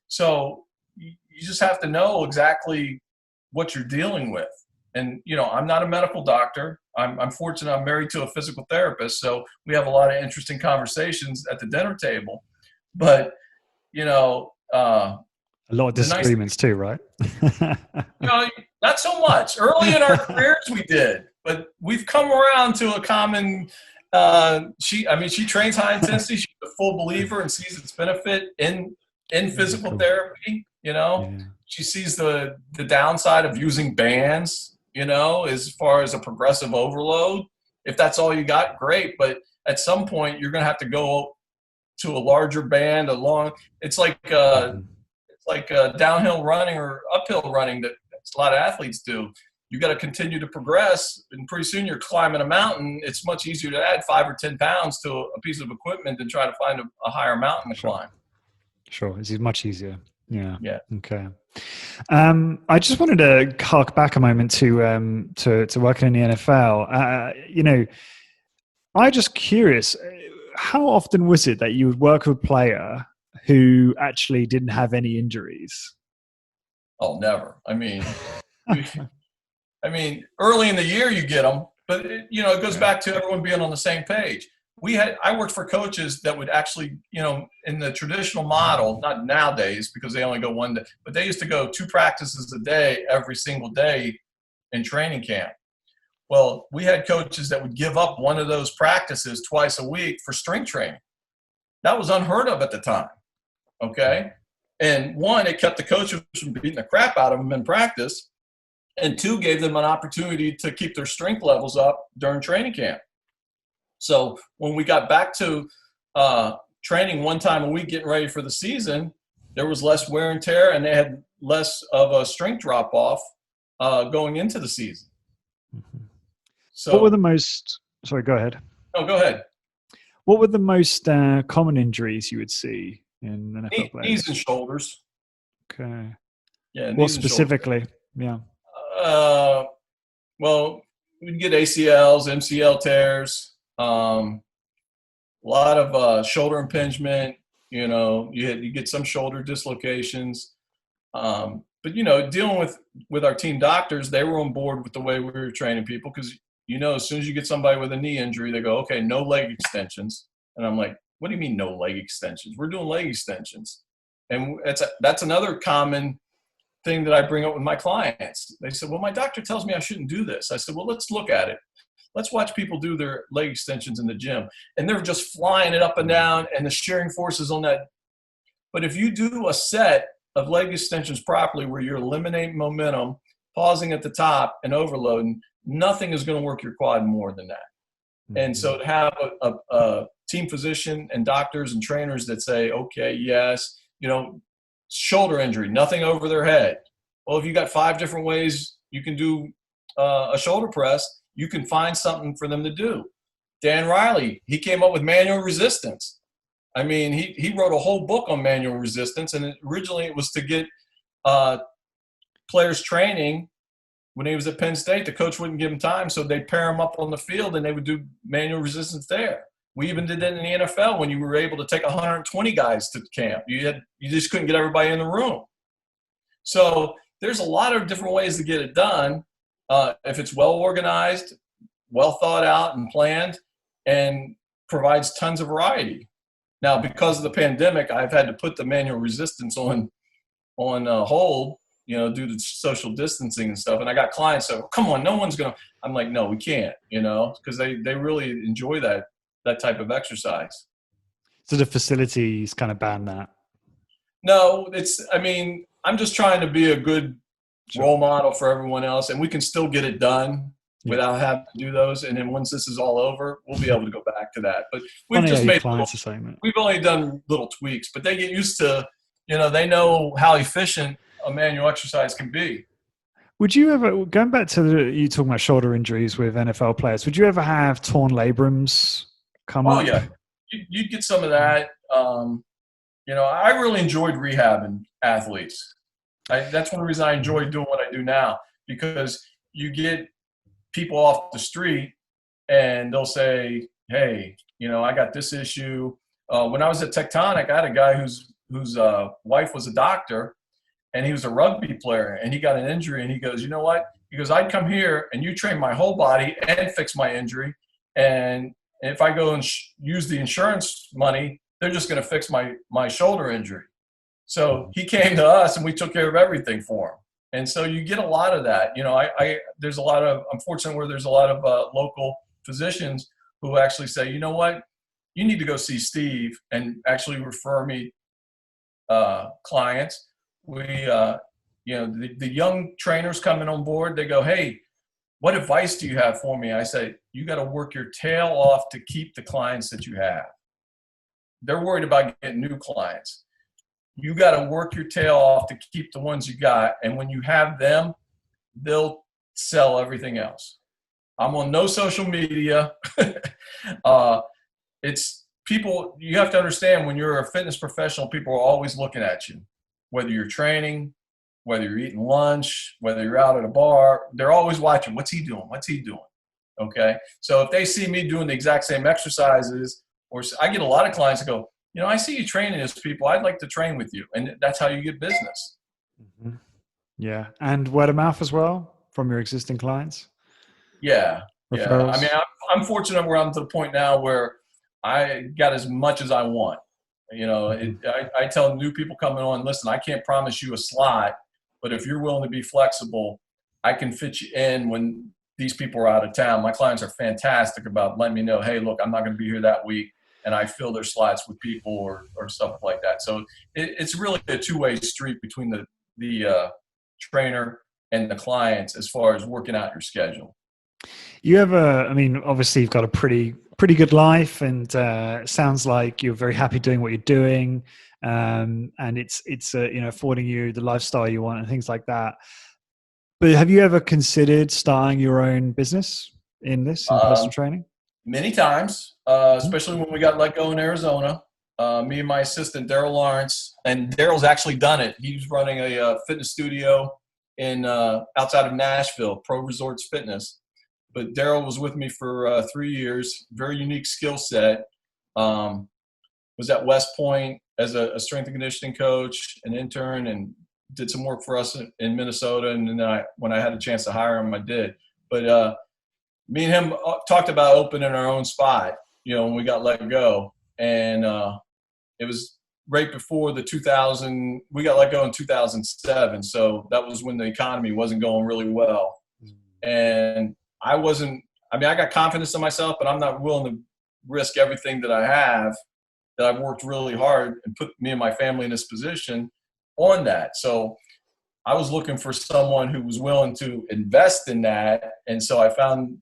So you just have to know exactly what you're dealing with. And, I'm not a medical doctor. I'm fortunate I'm married to a physical therapist, so we have a lot of interesting conversations at the dinner table. But, a lot of disagreements too, right? Not so much. Early in our careers we did, but we've come around to a common she trains high intensity. She's a full believer and sees its benefit in physical therapy. She sees the downside of using bands, as far as a progressive overload. If that's all you got, great. But at some point you're going to have to go to a larger band, it's like downhill running or uphill running that a lot of athletes do. You got to continue to progress, and pretty soon you're climbing a mountain. It's much easier to add 5 or 10 pounds to a piece of equipment than try to find a higher mountain to climb. Sure, it's much easier. Yeah. Okay. I just wanted to hark back a moment to working in the NFL. I'm just curious, how often was it that you would work with a player who actually didn't have any injuries? Oh, never. I mean, I mean, early in the year you get them, but it goes back to everyone being on the same page. I worked for coaches that would actually, in the traditional model, not nowadays because they only go one day, but they used to go 2 practices a day every single day in training camp. Well, we had coaches that would give up one of those practices twice a week for strength training. That was unheard of at the time. Okay. And 1, it kept the coaches from beating the crap out of them in practice. And 2, gave them an opportunity to keep their strength levels up during training camp. So when we got back to training 1 time a week, getting ready for the season, there was less wear and tear, and they had less of a strength drop off going into the season. Mm-hmm. So, what were the most? Sorry, go ahead. No, go ahead. What were the most common injuries you would see in NFL players? Knees and shoulders. Okay. Yeah. What specifically? Yeah. Well, we'd get ACLs, MCL tears, a lot of shoulder impingement. You get some shoulder dislocations. But dealing with our team doctors, they were on board with the way we were training people because as soon as you get somebody with a knee injury, they go, okay, no leg extensions. And I'm like, what do you mean no leg extensions? We're doing leg extensions. And that's another common thing that I bring up with my clients. They said, well, my doctor tells me I shouldn't do this. I said, well, let's look at it. Let's watch people do their leg extensions in the gym. And they're just flying it up and down, and the shearing forces on that. But if you do a set of leg extensions properly where you're eliminating momentum, pausing at the top, and overloading, nothing is going to work your quad more than that. Mm-hmm. And so to have a team physician and doctors and trainers that say, okay, yes, shoulder injury, nothing over their head. Well, if you got 5 different ways you can do a shoulder press, you can find something for them to do. Dan Riley, he came up with manual resistance. I mean, he wrote a whole book on manual resistance, and originally it was to get players training. When he was at Penn State, the coach wouldn't give him time, so they'd pair him up on the field, and they would do manual resistance there. We even did that in the NFL when you were able to take 120 guys to camp. You just couldn't get everybody in the room. So there's a lot of different ways to get it done if it's well organized, well thought out and planned, and provides tons of variety. Now, because of the pandemic, I've had to put the manual resistance on hold, due to social distancing and stuff. And I got clients that, come on, no one's going to. I'm like, no, we can't, because they really enjoy that type of exercise. So the facilities kind of ban that? No, I'm just trying to be a good role model for everyone else, and we can still get it done without having to do those. And then once this is all over, we'll be able to go back to that. But we've just made we've only done little tweaks, but they get used to, they know how efficient a manual exercise can be. Would you ever, going back to you talking about shoulder injuries with NFL players, would you ever have torn labrums come up? Oh, yeah. You'd get some of that. I really enjoyed rehabbing athletes. That's one reason I enjoy doing what I do now, because you get people off the street and they'll say, hey, I got this issue. When I was at Tectonic, I had a guy whose wife was a doctor, and he was a rugby player, and he got an injury, and he goes, you know what? He goes, I'd come here and you train my whole body and fix my injury. And if I go and use the insurance money, they're just going to fix my shoulder injury. So he came to us and we took care of everything for him. And so you get a lot of that. There's a lot of, I'm fortunate where there's a lot of local physicians who actually say, you know what, you need to go see Steve, and actually refer me clients. We, the young trainers coming on board, they go, hey, what advice do you have for me? I say, you got to work your tail off to keep the clients that you have. They're worried about getting new clients. You got to work your tail off to keep the ones you got. And when you have them, they'll sell everything else. I'm on no social media. It's people, you have to understand, when you're a fitness professional, people are always looking at you. Whether you're training, whether you're eating lunch, whether you're out at a bar, they're always watching. What's he doing? What's he doing? Okay. So if they see me doing the exact same exercises, or I get a lot of clients that go, I see you training these people. I'd like to train with you. And that's how you get business. Mm-hmm. Yeah. And word of mouth as well from your existing clients? Yeah. Yeah. I mean, Referrals? I'm fortunate where I'm to the point now where I got as much as I want. Mhm. I tell new people coming on, listen, I can't promise you a slot, but if you're willing to be flexible, I can fit you in when these people are out of town. My clients are fantastic about letting me know, hey, look, I'm not going to be here that week. And I fill their slots with people or stuff like that. So it's really a two-way street between the trainer and the clients as far as working out your schedule. You ever, I mean, obviously you've got a pretty good life, and it sounds like you're very happy doing what you're doing, and it's affording you the lifestyle you want and things like that. But have you ever considered starting your own business in Um, personal training? Many times, Mhm. especially when we got let go in Arizona. Me and my assistant, Daryl Lawrence, and Daryl's actually done it. He's running a fitness studio in outside of Nashville, Pro Resorts Fitness. But Daryl was with me for 3 years. Very unique skill set. Um, was at West Point as a strength and conditioning coach, an intern, and did some work for us in Minnesota. And then when I had a chance to hire him, I did. But me and him talked about opening our own spot, when we got let go. And it was right before we got let go in 2007. So that was when the economy wasn't going really well. And I got confidence in myself, but I'm not willing to risk everything that I have, that I've worked really hard and put me and my family in this position on that. So I was looking for someone who was willing to invest in that. And so I found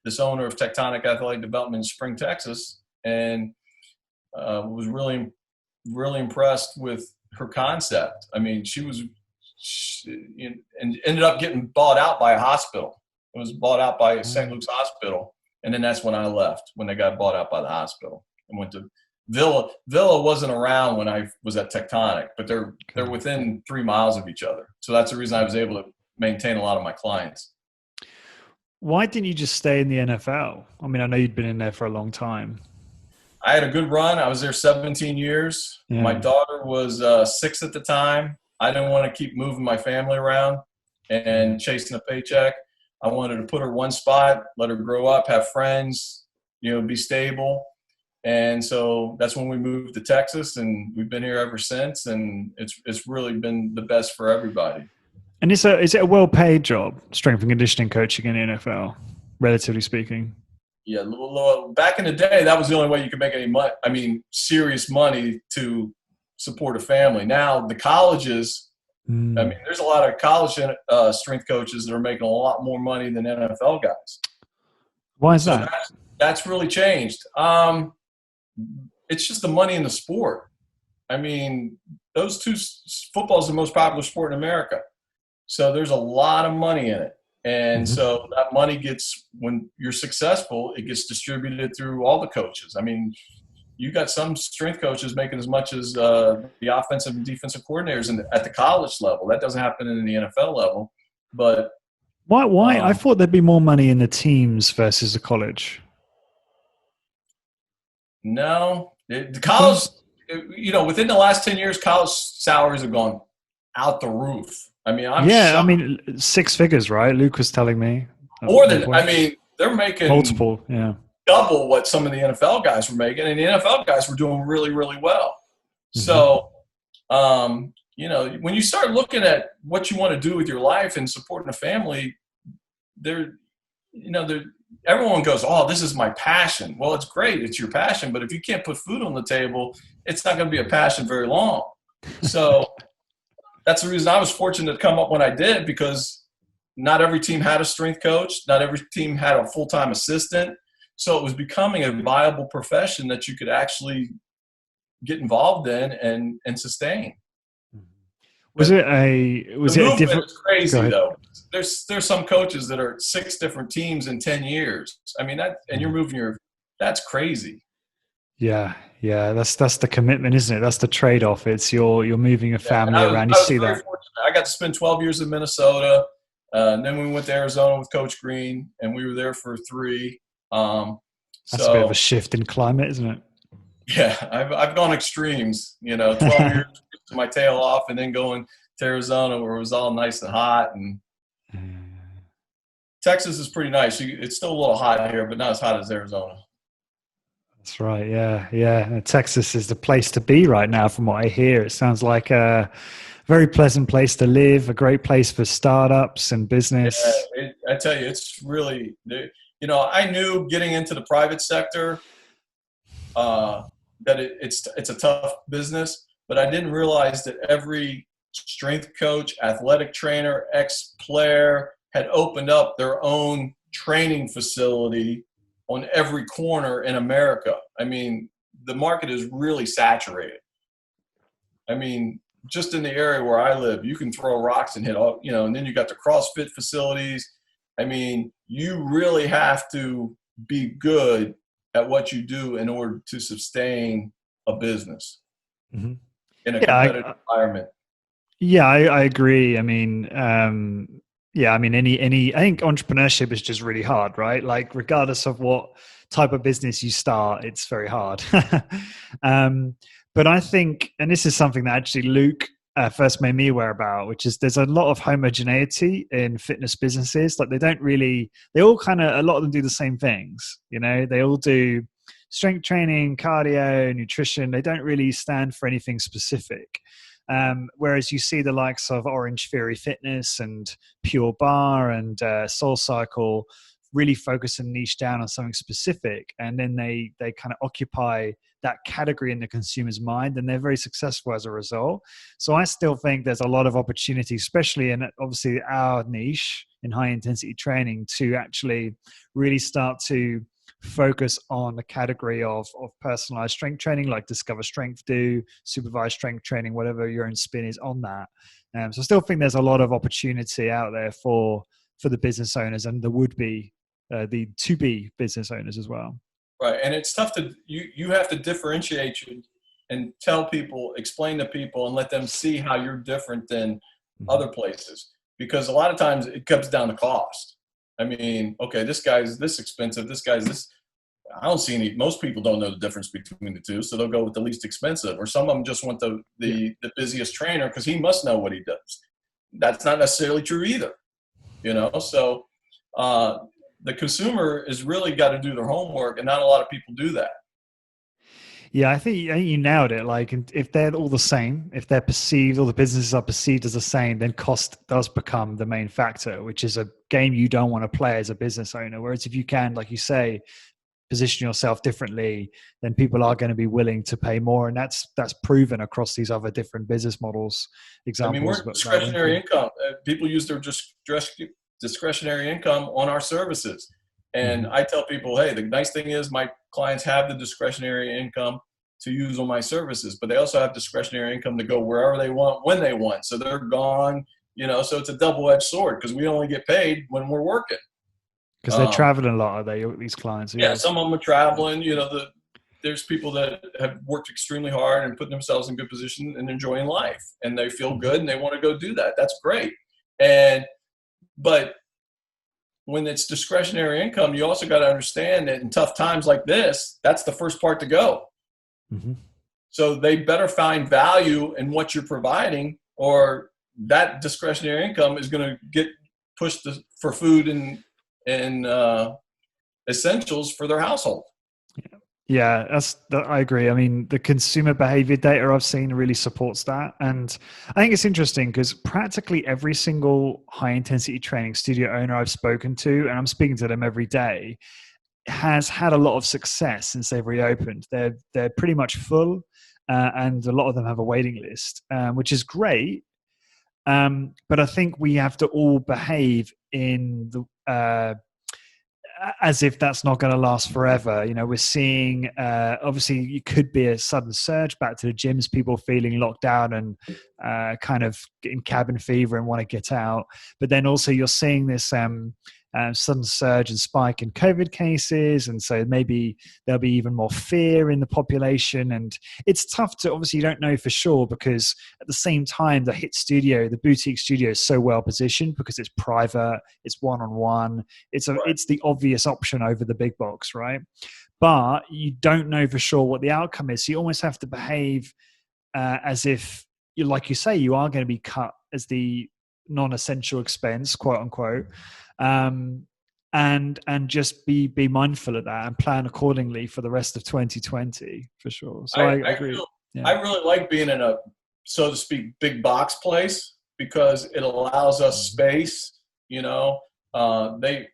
this owner of Tectonic Athletic Development in Spring, Texas, and was really, really impressed with her concept. I mean, and ended up getting bought out by a hospital. It was bought out by St. Luke's Hospital. And then that's when I left, when they got bought out by the hospital, and went to Villa. Villa wasn't around when I was at Tectonic, but they're within 3 miles of each other. So that's the reason I was able to maintain a lot of my clients. Why didn't you just stay in the NFL? I mean, I know you'd been in there for a long time. I had a good run. I was there 17 years. Yeah. My daughter was 6 at the time. I didn't want to keep moving my family around and chasing a paycheck. I wanted to put her one spot, let her grow up, have friends, be stable. And so that's when we moved to Texas, and we've been here ever since. And it's really been the best for everybody. And is it a well-paid job, strength and conditioning coaching in the NFL, relatively speaking? Yeah, back in the day, that was the only way you could make any money. I mean, serious money to support a family. Now the colleges, I mean, there's a lot of college strength coaches that are making a lot more money than NFL guys. Why is So that? that's really changed. It's just the money in the sport. I mean, football is the most popular sport in America. So there's a lot of money in it. And so that money when you're successful, it gets distributed through all the coaches. I mean, you got some strength coaches making as much as the offensive and defensive coordinators at the college level. That doesn't happen in the NFL level. But why? I thought there'd be more money in the teams versus the college. No, the college, within the last 10 years, college salaries have gone out the roof. I mean, I'm shocked. I mean, 6 figures, right? Luke was telling me. More than, I mean, they're making multiple, double what some of the NFL guys were making, and the NFL guys were doing really, really well. So, when you start looking at what you want to do with your life and supporting a family, everyone goes, "Oh, this is my passion." Well, it's great, it's your passion, but if you can't put food on the table, it's not going to be a passion very long. So that's the reason I was fortunate to come up when I did, because not every team had a strength coach. Not every team had a full-time assistant. So it was becoming a viable profession that you could actually get involved in and sustain. Was it a different? It's crazy though. There's some coaches that are 6 different teams in 10 years. I mean, and you're moving that's crazy. Yeah. That's the commitment, isn't it? That's the trade-off. It's you're moving a family around. You see that. Fortunate. I got to spend 12 years in Minnesota, and then we went to Arizona with Coach Green, and we were there for 3. That's a bit of a shift in climate, isn't it? Yeah, I've gone extremes. 12 years to my tail off, and then going to Arizona where it was all nice and hot, and Texas is pretty nice. It's still a little hot here, but not as hot as Arizona. That's right. Yeah. Yeah. And Texas is the place to be right now, from what I hear. It sounds like a very pleasant place to live, a great place for startups and Yeah, business. I tell you, it's really, I knew getting into the private sector uh, that it's a tough business, but I didn't realize that every strength coach, athletic trainer, ex-player had opened up their own training facility on every corner in America. I mean, the market is really saturated. I mean, just in the area where I live, you can throw rocks and hit all, and then you got the CrossFit facilities. I mean, you really have to be good at what you do in order to sustain a business Hmm. in a Yeah. competitive environment. Yeah, I agree. I mean, yeah, I mean, I think entrepreneurship is just really hard, right? Like, regardless of what type of business you start, it's very hard. um, but I think, and this is something that actually Luke first made me aware about, which is there's a lot of homogeneity in fitness businesses. Like, they all kind of, a lot of them do the same things. They all do strength training, cardio, nutrition. They don't really stand for anything specific. Whereas you see the likes of Orange Theory Fitness and Pure Bar and Soul Cycle really focus and niche down on something specific, and then they kind of occupy that category in the consumer's mind, and they're very successful as a result. So I still think there's a lot of opportunity, especially in obviously our niche in high intensity training, to actually really start to focus on the category of personalized strength training, like Discover Strength Do, supervised strength training, whatever your own spin is on that. So I still think there's a lot of opportunity out there for the business owners and the would-be, the to-be business owners as well. Right. And it's tough you have to differentiate you and tell people, explain to people and let them see how you're different than other places. Because a lot of times it comes down to cost. I mean, okay, this guy's this expensive, this guy's this. I don't see most people don't know the difference between the two, so they'll go with the least expensive. Or some of them just want the busiest trainer because he must know what he does. That's not necessarily true either, So the consumer has really got to do their homework, and not a lot of people do that. Yeah, I think you nailed it. Like, if they're all the same, if they're perceived, all the businesses are perceived as the same, then cost does become the main factor, which is a game you don't want to play as a business owner. Whereas if you can, like you say, position yourself differently, then people are going to be willing to pay more, and that's proven across these other different business models. I mean, Examples we're that I went discretionary through. income. People use their discretionary income on our services. And Mhm. I tell people, hey, the nice thing is my clients have the discretionary income to use on my services, but they also have discretionary income to go wherever they want, when they want. So they're gone, so it's a double-edged sword because we only get paid when we're working. Because they're Um, traveling a lot, are they, these clients of yeah, yours? some of them are traveling, there's people that have worked extremely hard and put themselves in good position and enjoying life, and they feel Mhm. good and they want to go do that. That's great. But when it's discretionary income, you also got to understand that in tough times like this, that's the first part to go. Mhm. So they better find value in what you're providing, or that discretionary income is going to get pushed for food and essentials for their household. Yeah, I agree. I mean, the consumer behavior data I've seen really supports that. And I think it's interesting because practically every single high intensity training studio owner I've spoken to, and I'm speaking to them every day, has had a lot of success since they've reopened. They're pretty much full, and a lot of them have a waiting list, which is great. But I think we have to all behave in the as if that's not going to last forever. We're seeing, obviously, it could be a sudden surge back to the gyms, people feeling locked down and kind of getting cabin fever and want to get out. But then also you're seeing this sudden surge and spike in COVID cases. And so maybe there'll be even more fear in the population. And it's tough to, obviously, you don't know for sure, because at the same time, the boutique studio is so well positioned because it's private, it's one-on-one, Right. it's the obvious option over the big box, right? But you don't know for sure what the outcome is. So you almost have to behave as if, like you say, you are going to be cut as the non-essential expense, quote unquote. and just be mindful of that and plan accordingly for the rest of 2020 for sure. So I agree. I Yeah. really like being in a, so to speak, big box place because it allows us space. You know, they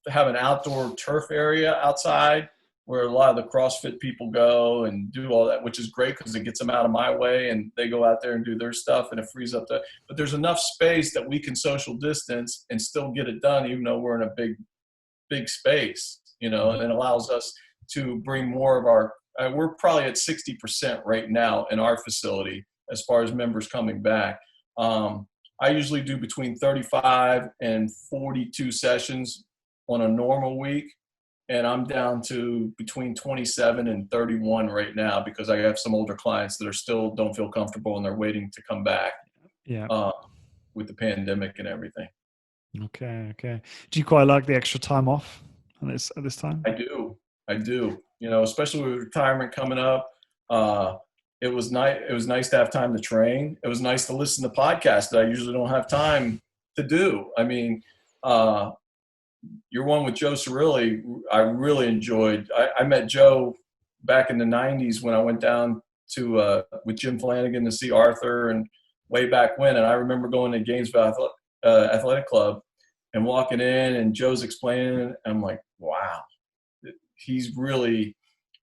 have an outdoor turf area outside where a lot of the CrossFit people go and do all that, which is great because it gets them out of my way and they go out there and do their stuff and it frees up the. But there's enough space that we can social distance and still get it done, even though we're in a big space. You know, and it allows us to bring more of our. We're probably at 60% right now in our facility as far as members coming back. I usually do between 35 and 42 sessions on a normal week. And I'm down to between 27 and 31 right now because I have some older clients that are still don't feel comfortable and they're waiting to come back Yeah. With the pandemic and everything. Okay. Okay. Do you quite like the extra time off at this time? I do. You know, especially with retirement coming up. It was nice. It was nice to have time to train. It was nice to listen to podcasts that I usually don't have time to do. I mean, your one with Joe Cirilli, I really enjoyed. I met Joe back in the 90s when I went down to with Jim Flanagan to see Arthur and way back when. And I remember going to Gainesville Athletic Club and walking in and Joe's explaining it. And I'm like, wow, he's really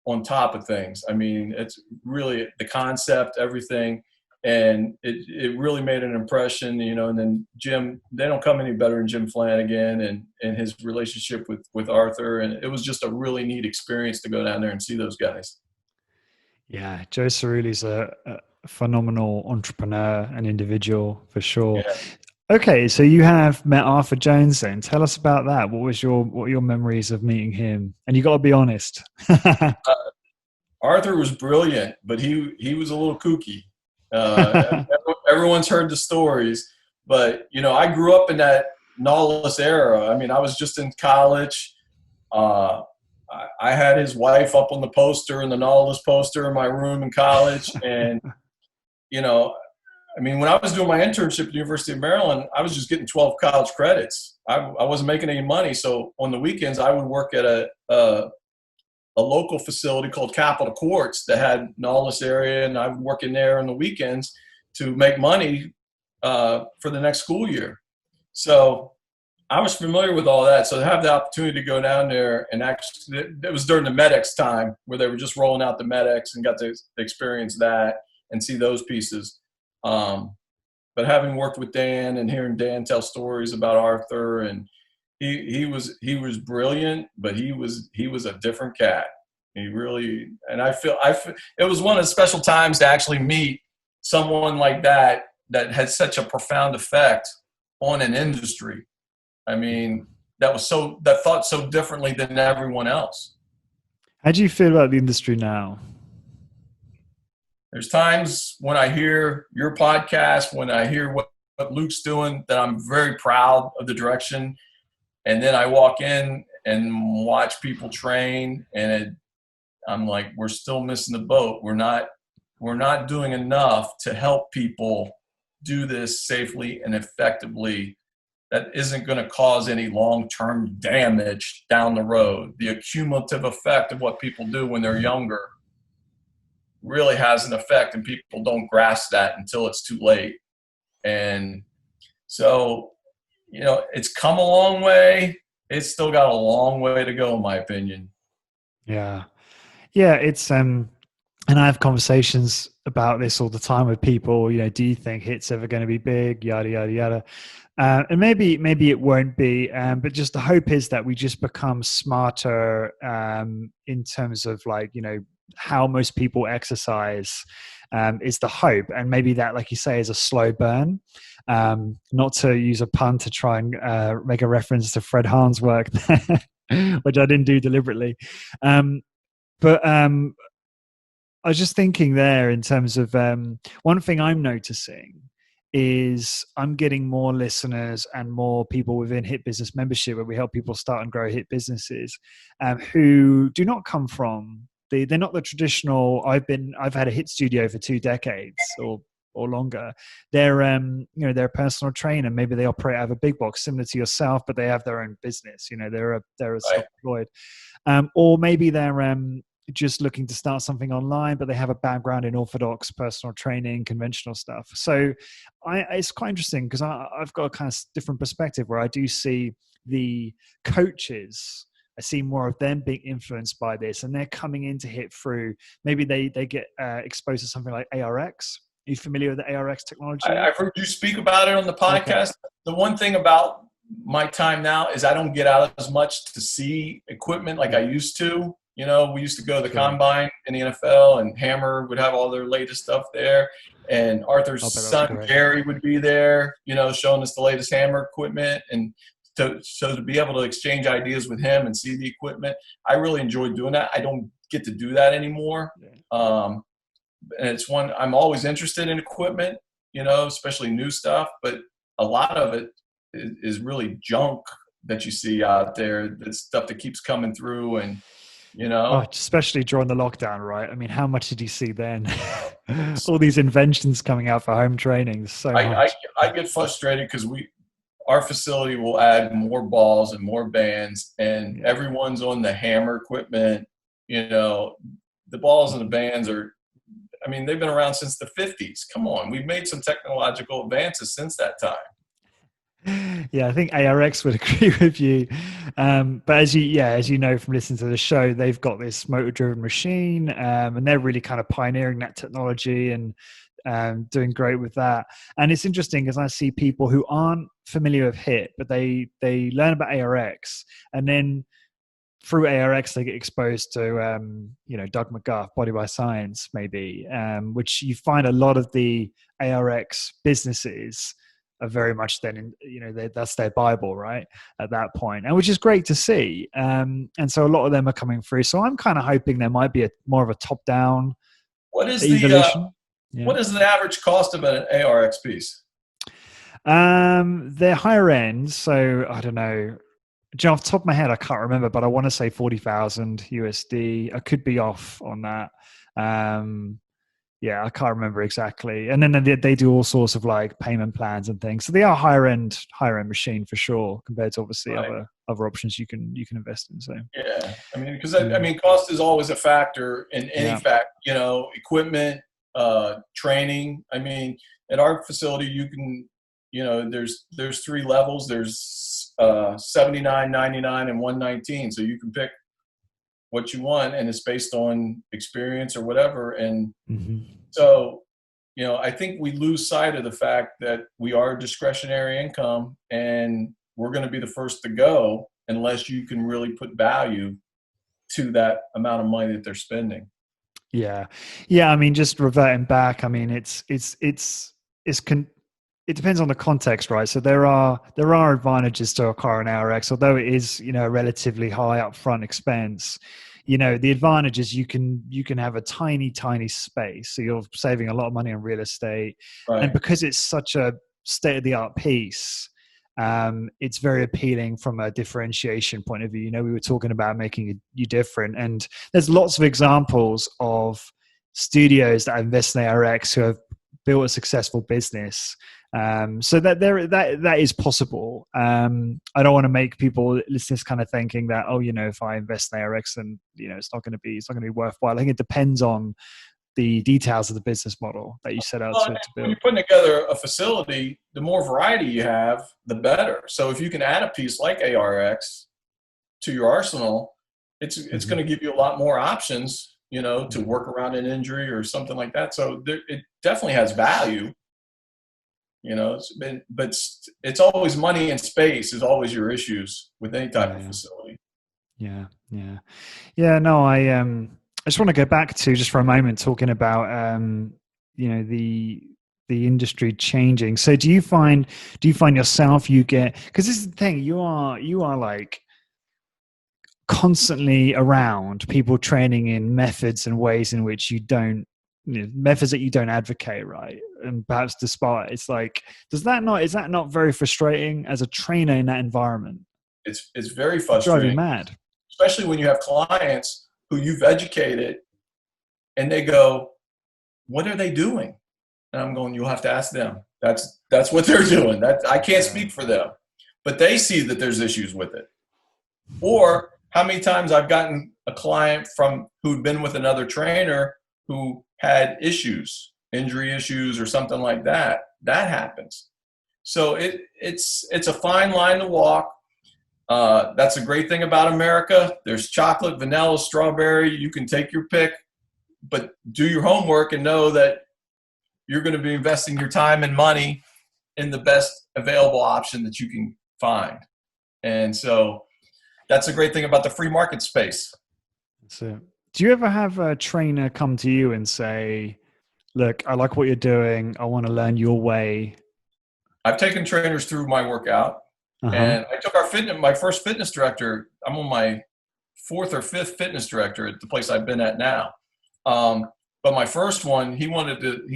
on top of things. I mean, it's really the concept, everything. And it really made an impression, you know, and then Jim, they don't come any better than Jim Flanagan and his relationship with Arthur. And it was just a really neat experience to go down there and see those guys. Yeah, Joe Cirilli's a phenomenal entrepreneur and individual for sure. Yeah. Okay, so you have met Arthur Jones then. Tell us about that. What were your memories of meeting him? And you got to be honest. Arthur was brilliant, but he was a little kooky. Everyone's heard the stories, but you know, I grew up in that Nautilus era. I mean, I was just in college. I had his wife up on the poster and the Nautilus poster in my room in college, and you know, I mean, when I was doing my internship at the University of Maryland, I was just getting 12 college credits. I wasn't making any money, so on the weekends I would work at a local facility called Capitol Courts that had Nautilus area, and I would work in there on the weekends to make money for the next school year. So I was familiar with all that. So to have the opportunity to go down there and actually, it was during the MedX time where they were just rolling out the MedX and got to experience that and see those pieces. But having worked with Dan and hearing Dan tell stories about Arthur, and he was brilliant, but he was a different cat. He really, and I feel it was one of the special times to actually meet someone like that had such a profound effect on an industry. I mean, that thought so differently than everyone else. How do you feel about the industry now? There's times when I hear your podcast, when I hear what Luke's doing, that I'm very proud of the direction. And then I walk in and watch people train, and I'm like, we're still missing the boat. We're not doing enough to help people do this safely and effectively. That isn't going to cause any long-term damage down the road. The accumulative effect of what people do when they're younger really has an effect, and people don't grasp that until it's too late. And so, you know, it's come a long way. It's still got a long way to go, in my opinion. Yeah. It's and I have conversations about this all the time with people. You know, do you think HIIT's ever going to be big? Yada yada yada. And maybe it won't be, but just the hope is that we just become smarter in terms of, like, you know, how most people exercise is the hope. And maybe that, like you say, is a slow burn. Not to use a pun to try and make a reference to Fred Hahn's work, which I didn't do deliberately. But I was just thinking there in terms of one thing I'm noticing is I'm getting more listeners and more people within HIIT Business Membership, where we help people start and grow HIIT businesses, who do not come from they're not the traditional. I've had a HIIT studio for 2 decades, or or longer. They're they're a personal trainer. Maybe they operate out of a big box, similar to yourself, but they have their own business. They're a Right. self-employed, or maybe they're just looking to start something online, but they have a background in orthodox personal training, conventional stuff. So it's quite interesting because I've got a kind of different perspective where I do see the coaches. I see more of them being influenced by this, and they're coming in to hit through. Maybe they get exposed to something like ARX. Are you familiar with the ARX technology? I've heard you speak about it on the Okay. podcast. The one thing about my time now is I don't get out as much to see equipment like I used to. We used to go to the Sure. combine in the NFL, and Hammer would have all their latest stuff there. And I Arthur's bet that's son, great. Gary, would be there, showing us the latest Hammer equipment. And so to be able to exchange ideas with him and see the equipment, I really enjoyed doing that. I don't get to do that anymore. And it's one I'm always interested in equipment, especially new stuff, but a lot of it is really junk that you see out there. The stuff that keeps coming through, and Oh, especially during the lockdown, right? I mean, how much did you see then? All these inventions coming out for home training, so I, much. I get frustrated because our facility will add more balls and more bands, and Yeah. everyone's on the Hammer equipment. The balls and the bands are, I mean, they've been around since the 50s. Come on, we've made some technological advances since that time. Yeah, I think ARX would agree with you. But as you know from listening to the show, they've got this motor-driven machine, and they're really kind of pioneering that technology and doing great with that. And it's interesting because I see people who aren't familiar with HIIT, but they learn about ARX, and then through ARX they get exposed to Doug McGuff, Body by Science, maybe, which you find a lot of the ARX businesses are very much then that's their Bible, right, at that point, and which is great to see. And so a lot of them are coming through. So I'm kind of hoping there might be more of a top down What is evolution. what is the average cost of an ARX piece? They're higher end, so I don't know. Off the top of my head, I can't remember, but I want to say 40,000 USD. I could be off on that. Yeah, I can't remember exactly. And then they do all sorts of like payment plans and things. So they are higher end machine for sure, compared to obviously Right. other options you can invest in. So Yeah, I mean, because cost is always a factor in any equipment, training. I mean, at our facility, you can, there's three levels. There's $79, $99, and $119. So you can pick what you want, and it's based on experience or whatever. And so, I think we lose sight of the fact that we are discretionary income, and we're going to be the first to go unless you can really put value to that amount of money that they're spending. Yeah. I mean, just reverting back. I mean, it depends on the context, right? So there are advantages to a car and ARX, although it is a relatively high upfront expense. The advantage is you can have a tiny space, so you're saving a lot of money on real estate, Right. and because it's such a state of the art piece, it's very appealing from a differentiation point of view. We were talking about making you different, and there's lots of examples of studios that invest in ARX who have built a successful business. So that is possible. I don't want to make people listeners kind of thinking that, if I invest in ARX, then it's not going to be worthwhile. I think it depends on the details of the business model that you set out to build. When you're putting together a facility, the more variety you have, the better. So if you can add a piece like ARX to your arsenal, it's going to give you a lot more options, to work around an injury or something like that. So it definitely has value. But it's always money and space is always your issues with any type of facility. Yeah. No, I just want to go back to just for a moment talking about the industry changing. So do you find yourself because this is the thing, you are like constantly around people training in methods and ways in which you don't methods that you don't advocate, right? And perhaps despite, it's like, is that not very frustrating as a trainer in that environment? It's very frustrating. Drive you mad. Especially when you have clients who you've educated and they go, what are they doing? And I'm going, you'll have to ask them. That's what they're doing. That I can't speak for them, but they see that there's issues with it. Or how many times I've gotten a client from who'd been with another trainer who had issues, injury issues or something like that. That happens. So it's a fine line to walk. That's a great thing about America. There's chocolate, vanilla, strawberry. You can take your pick, but do your homework and know that you're going to be investing your time and money in the best available option that you can find. And so that's a great thing about the free market space. So, do you ever have a trainer come to you and say, look, I like what you're doing. I want to learn your way? I've taken trainers through my workout. And I took my first fitness director. I'm on my 4th or 5th fitness director at the place I've been at now. But my first one, he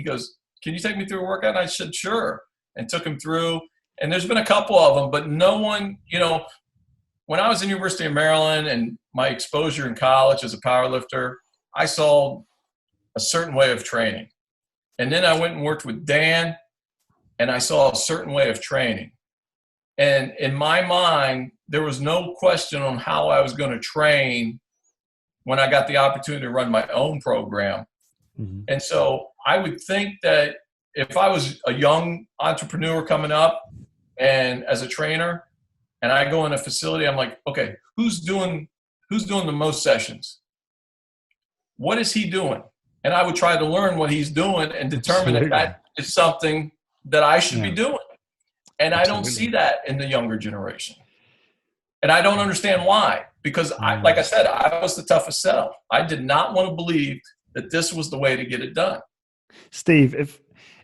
goes, can you take me through a workout? And I said, sure. And took him through. And there's been a couple of them, but no one, when I was in University of Maryland and my exposure in college as a powerlifter, I saw a certain way of training. And then I went and worked with Dan, and I saw a certain way of training. And in my mind, there was no question on how I was going to train when I got the opportunity to run my own program. Mm-hmm. And so I would think that if I was a young entrepreneur coming up and as a trainer, and I go in a facility, I'm like, okay, who's doing the most sessions? What is he doing? And I would try to learn what he's doing and determine if that is something that I should be doing. And I don't see that in the younger generation. And I don't understand why, because like I said, I was the toughest sell. I did not want to believe that this was the way to get it done. Steve,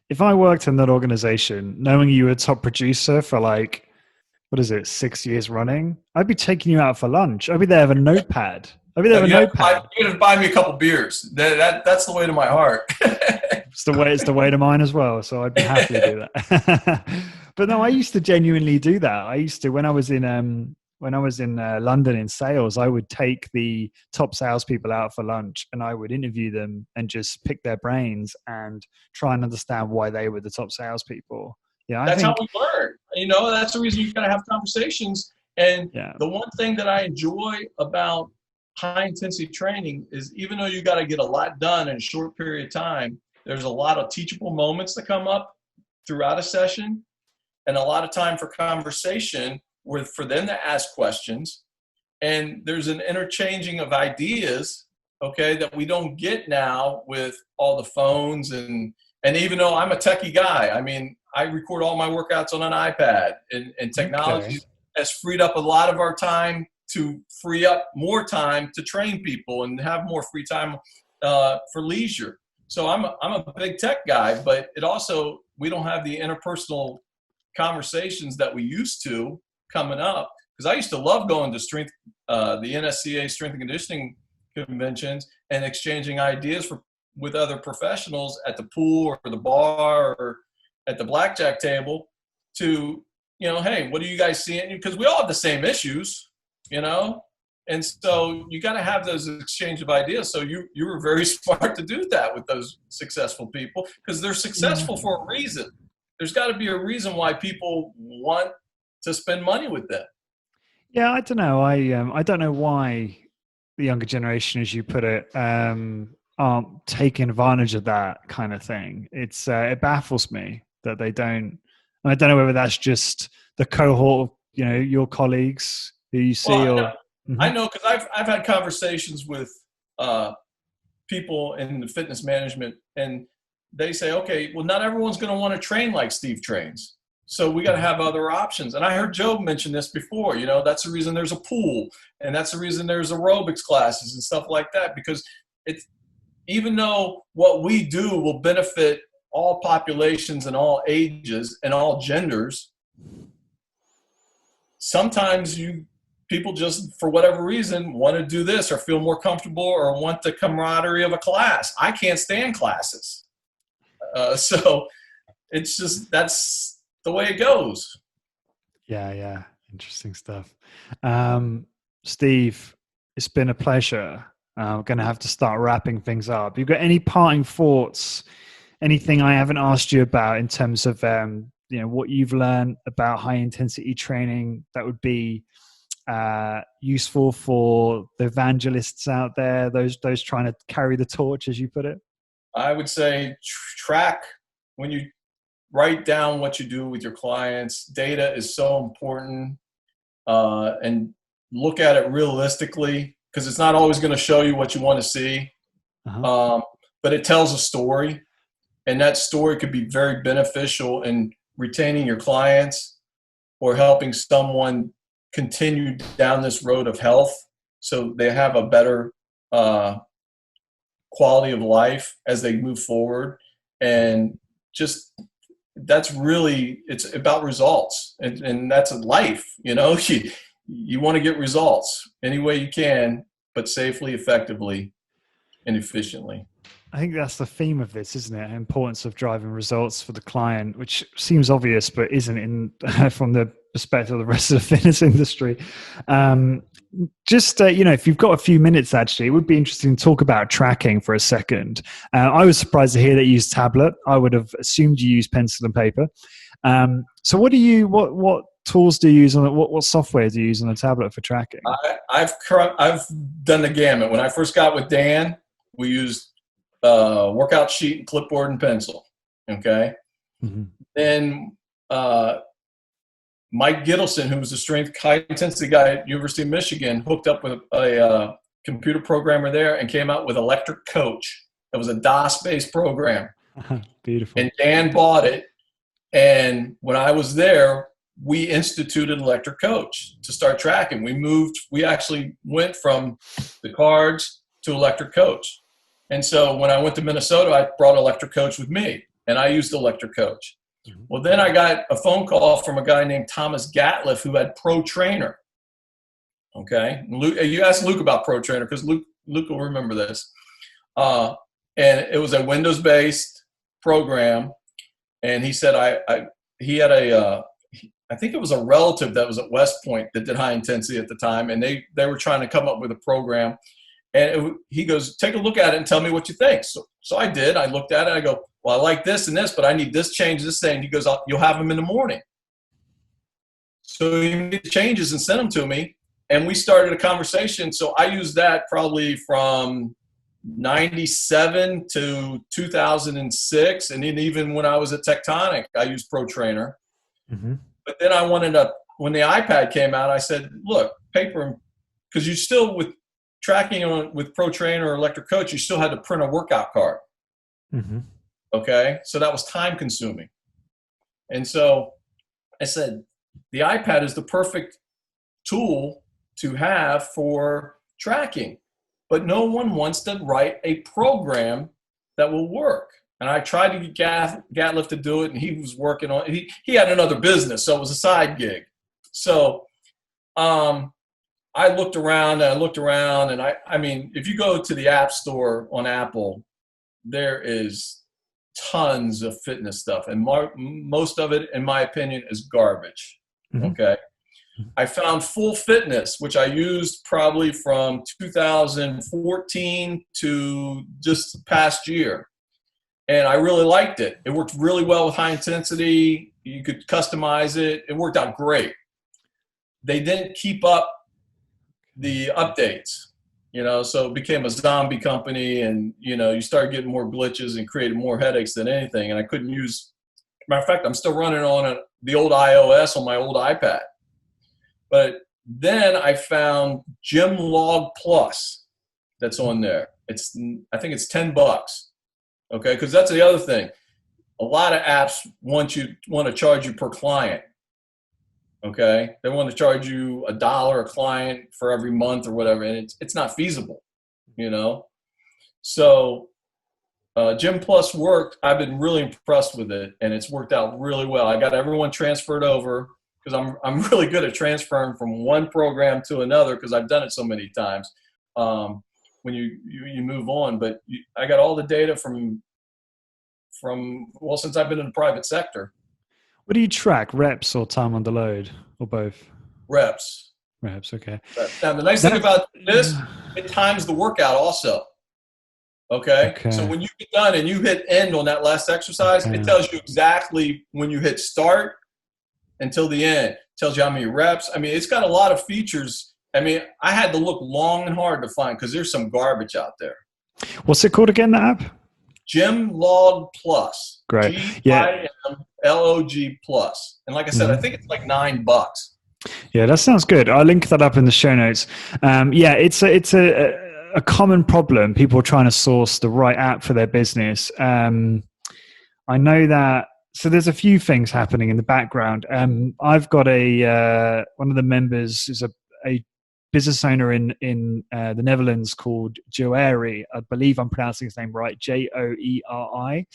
if I worked in that organization, knowing you were a top producer for 6 years running, I'd be taking you out for lunch. I'd be there with a notepad. You're going to buy me a couple beers. That's the way to my heart. It's the way to mine as well. So I'd be happy to do that. But no, I used to genuinely do that. I used to, when I was in London in sales, I would take the top salespeople out for lunch and I would interview them and just pick their brains and try and understand why they were the top salespeople. Yeah, that's how we learn. That's the reason you got to have conversations. And the one thing that I enjoy about high intensity training is, even though you got to get a lot done in a short period of time, there's a lot of teachable moments that come up throughout a session, and a lot of time for conversation for them to ask questions. And there's an interchanging of ideas, okay, that we don't get now with all the phones. And even though I'm a techie guy, I mean, I record all my workouts on an iPad, and technology has freed up a lot of our time to free up more time to train people and have more free time for leisure. So I'm a big tech guy, but we don't have the interpersonal conversations that we used to coming up. Because I used to love going to the NSCA strength and conditioning conventions and exchanging ideas with other professionals at the pool or the bar or at the blackjack table to, hey, what are you guys seeing? Because we all have the same issues, And so you got to have those exchange of ideas. So you were very smart to do that with those successful people, because they're successful for a reason. There's got to be a reason why people want to spend money with them. Yeah, I don't know. I don't know why the younger generation, as you put it, aren't taking advantage of that kind of thing. It baffles me that they don't. And I don't know whether that's just the cohort, your colleagues who you see, I know, because I've had conversations with people in the fitness management, and they say, okay, well, not everyone's going to want to train like Steve trains. So we got to have other options. And I heard Joe mention this before, that's the reason there's a pool, and that's the reason there's aerobics classes and stuff like that, because even though what we do will benefit all populations and all ages and all genders, sometimes people just, for whatever reason, want to do this or feel more comfortable or want the camaraderie of a class. I can't stand classes. So it's just, that's the way it goes. Yeah. Interesting stuff. Steve, it's been a pleasure. I'm going to have to start wrapping things up. You got any parting thoughts anything I haven't asked you about in terms of what you've learned about high intensity training that would be useful for the evangelists out there, those trying to carry the torch, as you put it? I would say track when you write down what you do with your clients. Data is so important, and look at it realistically, because it's not always going to show you what you want to see. But it tells a story, and that story could be very beneficial in retaining your clients or helping someone continue down this road of health so they have a better quality of life as they move forward. And just that's really, it's about results, and that's life. You want to get results any way you can, but safely, effectively, and efficiently. I think that's the theme of this, isn't it? The importance of driving results for the client, which seems obvious, but isn't in from the perspective of the rest of the fitness industry. If you've got a few minutes, actually, it would be interesting to talk about tracking for a second. I was surprised to hear that you use tablet. I would have assumed you use pencil and paper. So what tools do you use on it? What software do you use on a tablet for tracking? I've done the gamut. When I first got with Dan, we used workout sheet and clipboard and pencil. Okay. Mm-hmm. Then Mike Gittleson, who was a high intensity guy at University of Michigan, hooked up with a computer programmer there and came out with Electric Coach. That was a DOS-based program. Beautiful. And Dan bought it. And when I was there, we instituted Electric Coach to start tracking. We actually went from the cards to Electric Coach. And so when I went to Minnesota, I brought Electric Coach with me, and I used Electric Coach. Mm-hmm. Well, then I got a phone call from a guy named Thomas Gatliff, who had Pro Trainer. Okay. You asked Luke about Pro Trainer, because Luke will remember this. And it was a Windows-based program. And he said he had I think it was a relative that was at West Point that did high intensity at the time, and they were trying to come up with a program. And he goes, take a look at it and tell me what you think. So I did. I looked at it. I go, well, I like this and this, but I need this change, this thing. He goes, you'll have them in the morning. So he made the changes and sent them to me, and we started a conversation. So I used that probably from 97 to 2006. And then even when I was at Tectonic, I used Pro Trainer. Mm-hmm. But then when the iPad came out, I said, look, paper, because you still, with tracking with Pro Trainer or Electric Coach, you still had to print a workout card. Mm-hmm. Okay. So that was time consuming. And so I said, the iPad is the perfect tool to have for tracking, but no one wants to write a program that will work. And I tried to get Gatliff to do it, and he was working on it. He had another business, so it was a side gig. So I looked around, and I mean, if you go to the App Store on Apple, there is tons of fitness stuff, and most of it, in my opinion, is garbage. Mm-hmm. Okay. I found Full Fitness, which I used probably from 2014 to just past year. And I really liked it. It worked really well with high intensity. You could customize it. It worked out great. They didn't keep up the updates, so it became a zombie company, and, you started getting more glitches and created more headaches than anything. And I couldn't use, matter of fact, I'm still running on the old iOS on my old iPad. But then I found Gym Log Plus that's on there. I think it's $10. Okay, because that's the other thing. A lot of apps want to charge you per client. Okay, they want to charge you $1 a client for every month or whatever, and it's not feasible, So Gym Plus worked. I've been really impressed with it, and it's worked out really well. I got everyone transferred over, because I'm really good at transferring from one program to another, because I've done it so many times. When you move on, but I got all the data from since I've been in the private sector. What do you track, reps or time under load, or both? Reps, okay. Now the nice thing about this, it times the workout also. Okay. So Okay. when you get done and you hit end on that last exercise, it Okay. tells you exactly when you hit start until the end. It tells you how many reps. I mean, it's got a lot of features. I mean, I had to look long and hard to find because there's some garbage out there. What's it called again, the app? Gym Log Plus. Great. Yeah. GYMLOG Plus. And like I said, I think it's like $9. Yeah, that sounds good. I'll link that up in the show notes. Yeah, it's a common problem. People trying to source the right app for their business. I know that. So there's a few things happening in the background. I've got a one of the members is a business owner in the Netherlands called Joeri. I believe I'm pronouncing his name right. Joeri.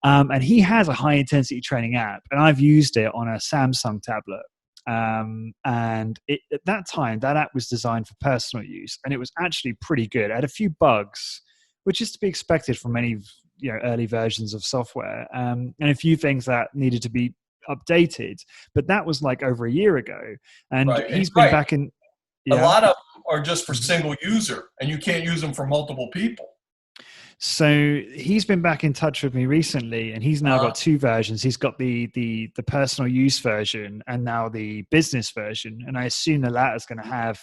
And he has a high intensity training app, and I've used it on a Samsung tablet. And at that time, that app was designed for personal use, and it was actually pretty good. It had a few bugs, which is to be expected from any early versions of software, and a few things that needed to be updated. But that was like over a year ago, and Right. he's been back in. A Yeah. lot of them are just for single user, and you can't use them for multiple people. So he's been back in touch with me recently, and he's now got two versions. He's got the personal use version and now the business version. And I assume the latter is going to have,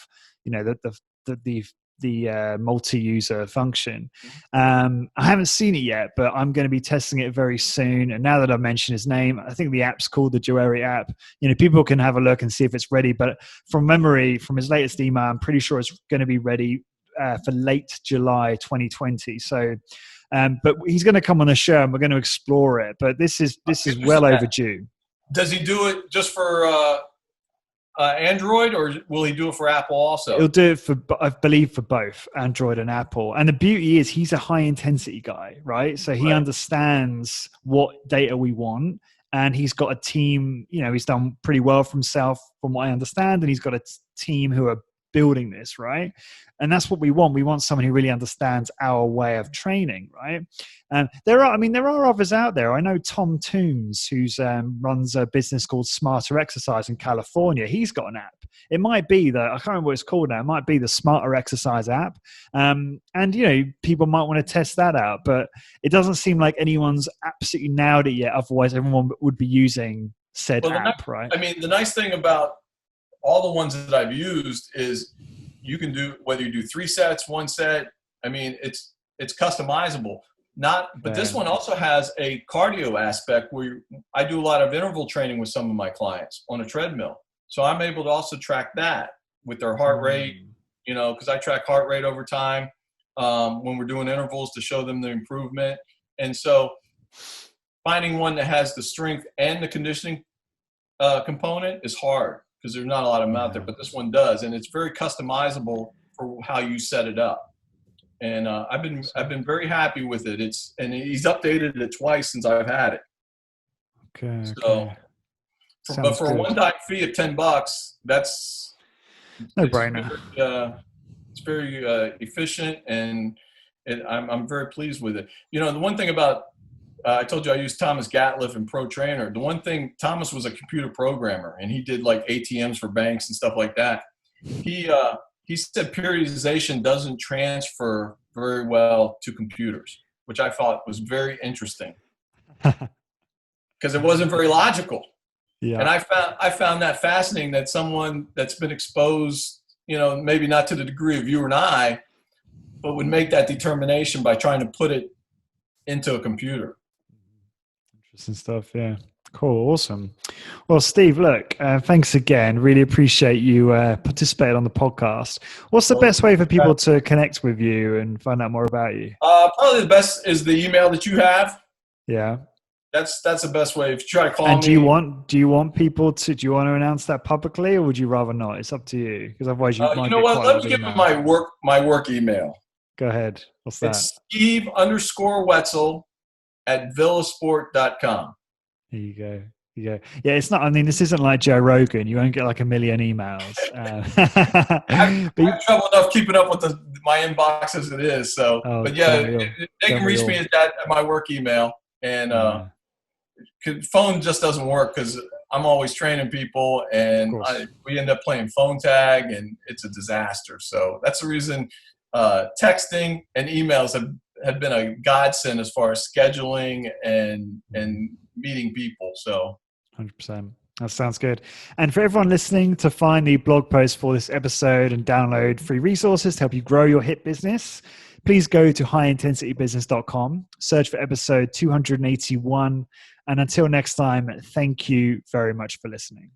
the multi-user function. I haven't seen it yet, but I'm going to be testing it very soon. And now that I've mentioned his name, I think the app's called the Joeri app. People can have a look and see if it's ready. But from memory, from his latest email, I'm pretty sure it's going to be ready for late July 2020. So, but he's going to come on the show and we're going to explore it. But this is well overdue. Does he do it just for Android, or will he do it for Apple also? He'll do it for, I believe, for both Android and Apple. And the beauty is he's a high intensity guy, right? So he understands what data we want. And he's got a team, he's done pretty well for himself from what I understand. And he's got a team who are building this, right? And that's what we want. We want someone who really understands our way of training, right? There are others out there. I know Tom Toombs, who's runs a business called Smarter Exercise in California. He's got an app. It might be I can't remember what it's called now. It might be the Smarter Exercise app. And people might want to test that out, but it doesn't seem like anyone's absolutely nailed it yet. Otherwise, everyone would be using said app, right? I mean, the nice thing about all the ones that I've used is you can do, whether you do 3 sets, 1 set. I mean, it's customizable. But this one also has a cardio aspect where I do a lot of interval training with some of my clients on a treadmill. So I'm able to also track that with their heart rate, because I track heart rate over time when we're doing intervals to show them the improvement. And so finding one that has the strength and the conditioning component is hard, because there's not a lot of them out there, but this one does, and it's very customizable for how you set it up. And I've been very happy with it. And he's updated it twice since I've had it. Okay. So, but for a one-time fee of $10, that's no brainer. It's very efficient, and I'm very pleased with it. The one thing about I told you I used Thomas Gatliff in Pro Trainer. The one thing, Thomas was a computer programmer, and he did like ATMs for banks and stuff like that. He said periodization doesn't transfer very well to computers, which I thought was very interesting because it wasn't very logical. Yeah. And I found that fascinating, that someone that's been exposed, maybe not to the degree of you and I, but would make that determination by trying to put it into a computer. Interesting stuff. Yeah. Cool. Awesome. Well, Steve, look, thanks again. Really appreciate you participating on the podcast. What's the best way for people to connect with you and find out more about you? Probably the best is the email that you have. Yeah. That's the best way. If you try to call me. Do you want people to, do you want to announce that publicly, or would you rather not? It's up to you, because otherwise you might get quite let me give you my work email. Go ahead. What's that? It's Steve_Wetzel@villasport.com. There you go. Yeah, it's not. I mean, this isn't like Joe Rogan. You won't get like a million emails. I have trouble enough keeping up with my inbox as it is. So, but yeah, they can reach me at my work email, and phone just doesn't work because I'm always training people, and we end up playing phone tag, and it's a disaster. So that's the reason texting and emails have been a godsend as far as scheduling and meeting people. So 100%. That sounds good. And for everyone listening, to find the blog post for this episode and download free resources to help you grow your HIIT business, please go to highintensitybusiness.com, search for episode 281. And until next time, thank you very much for listening.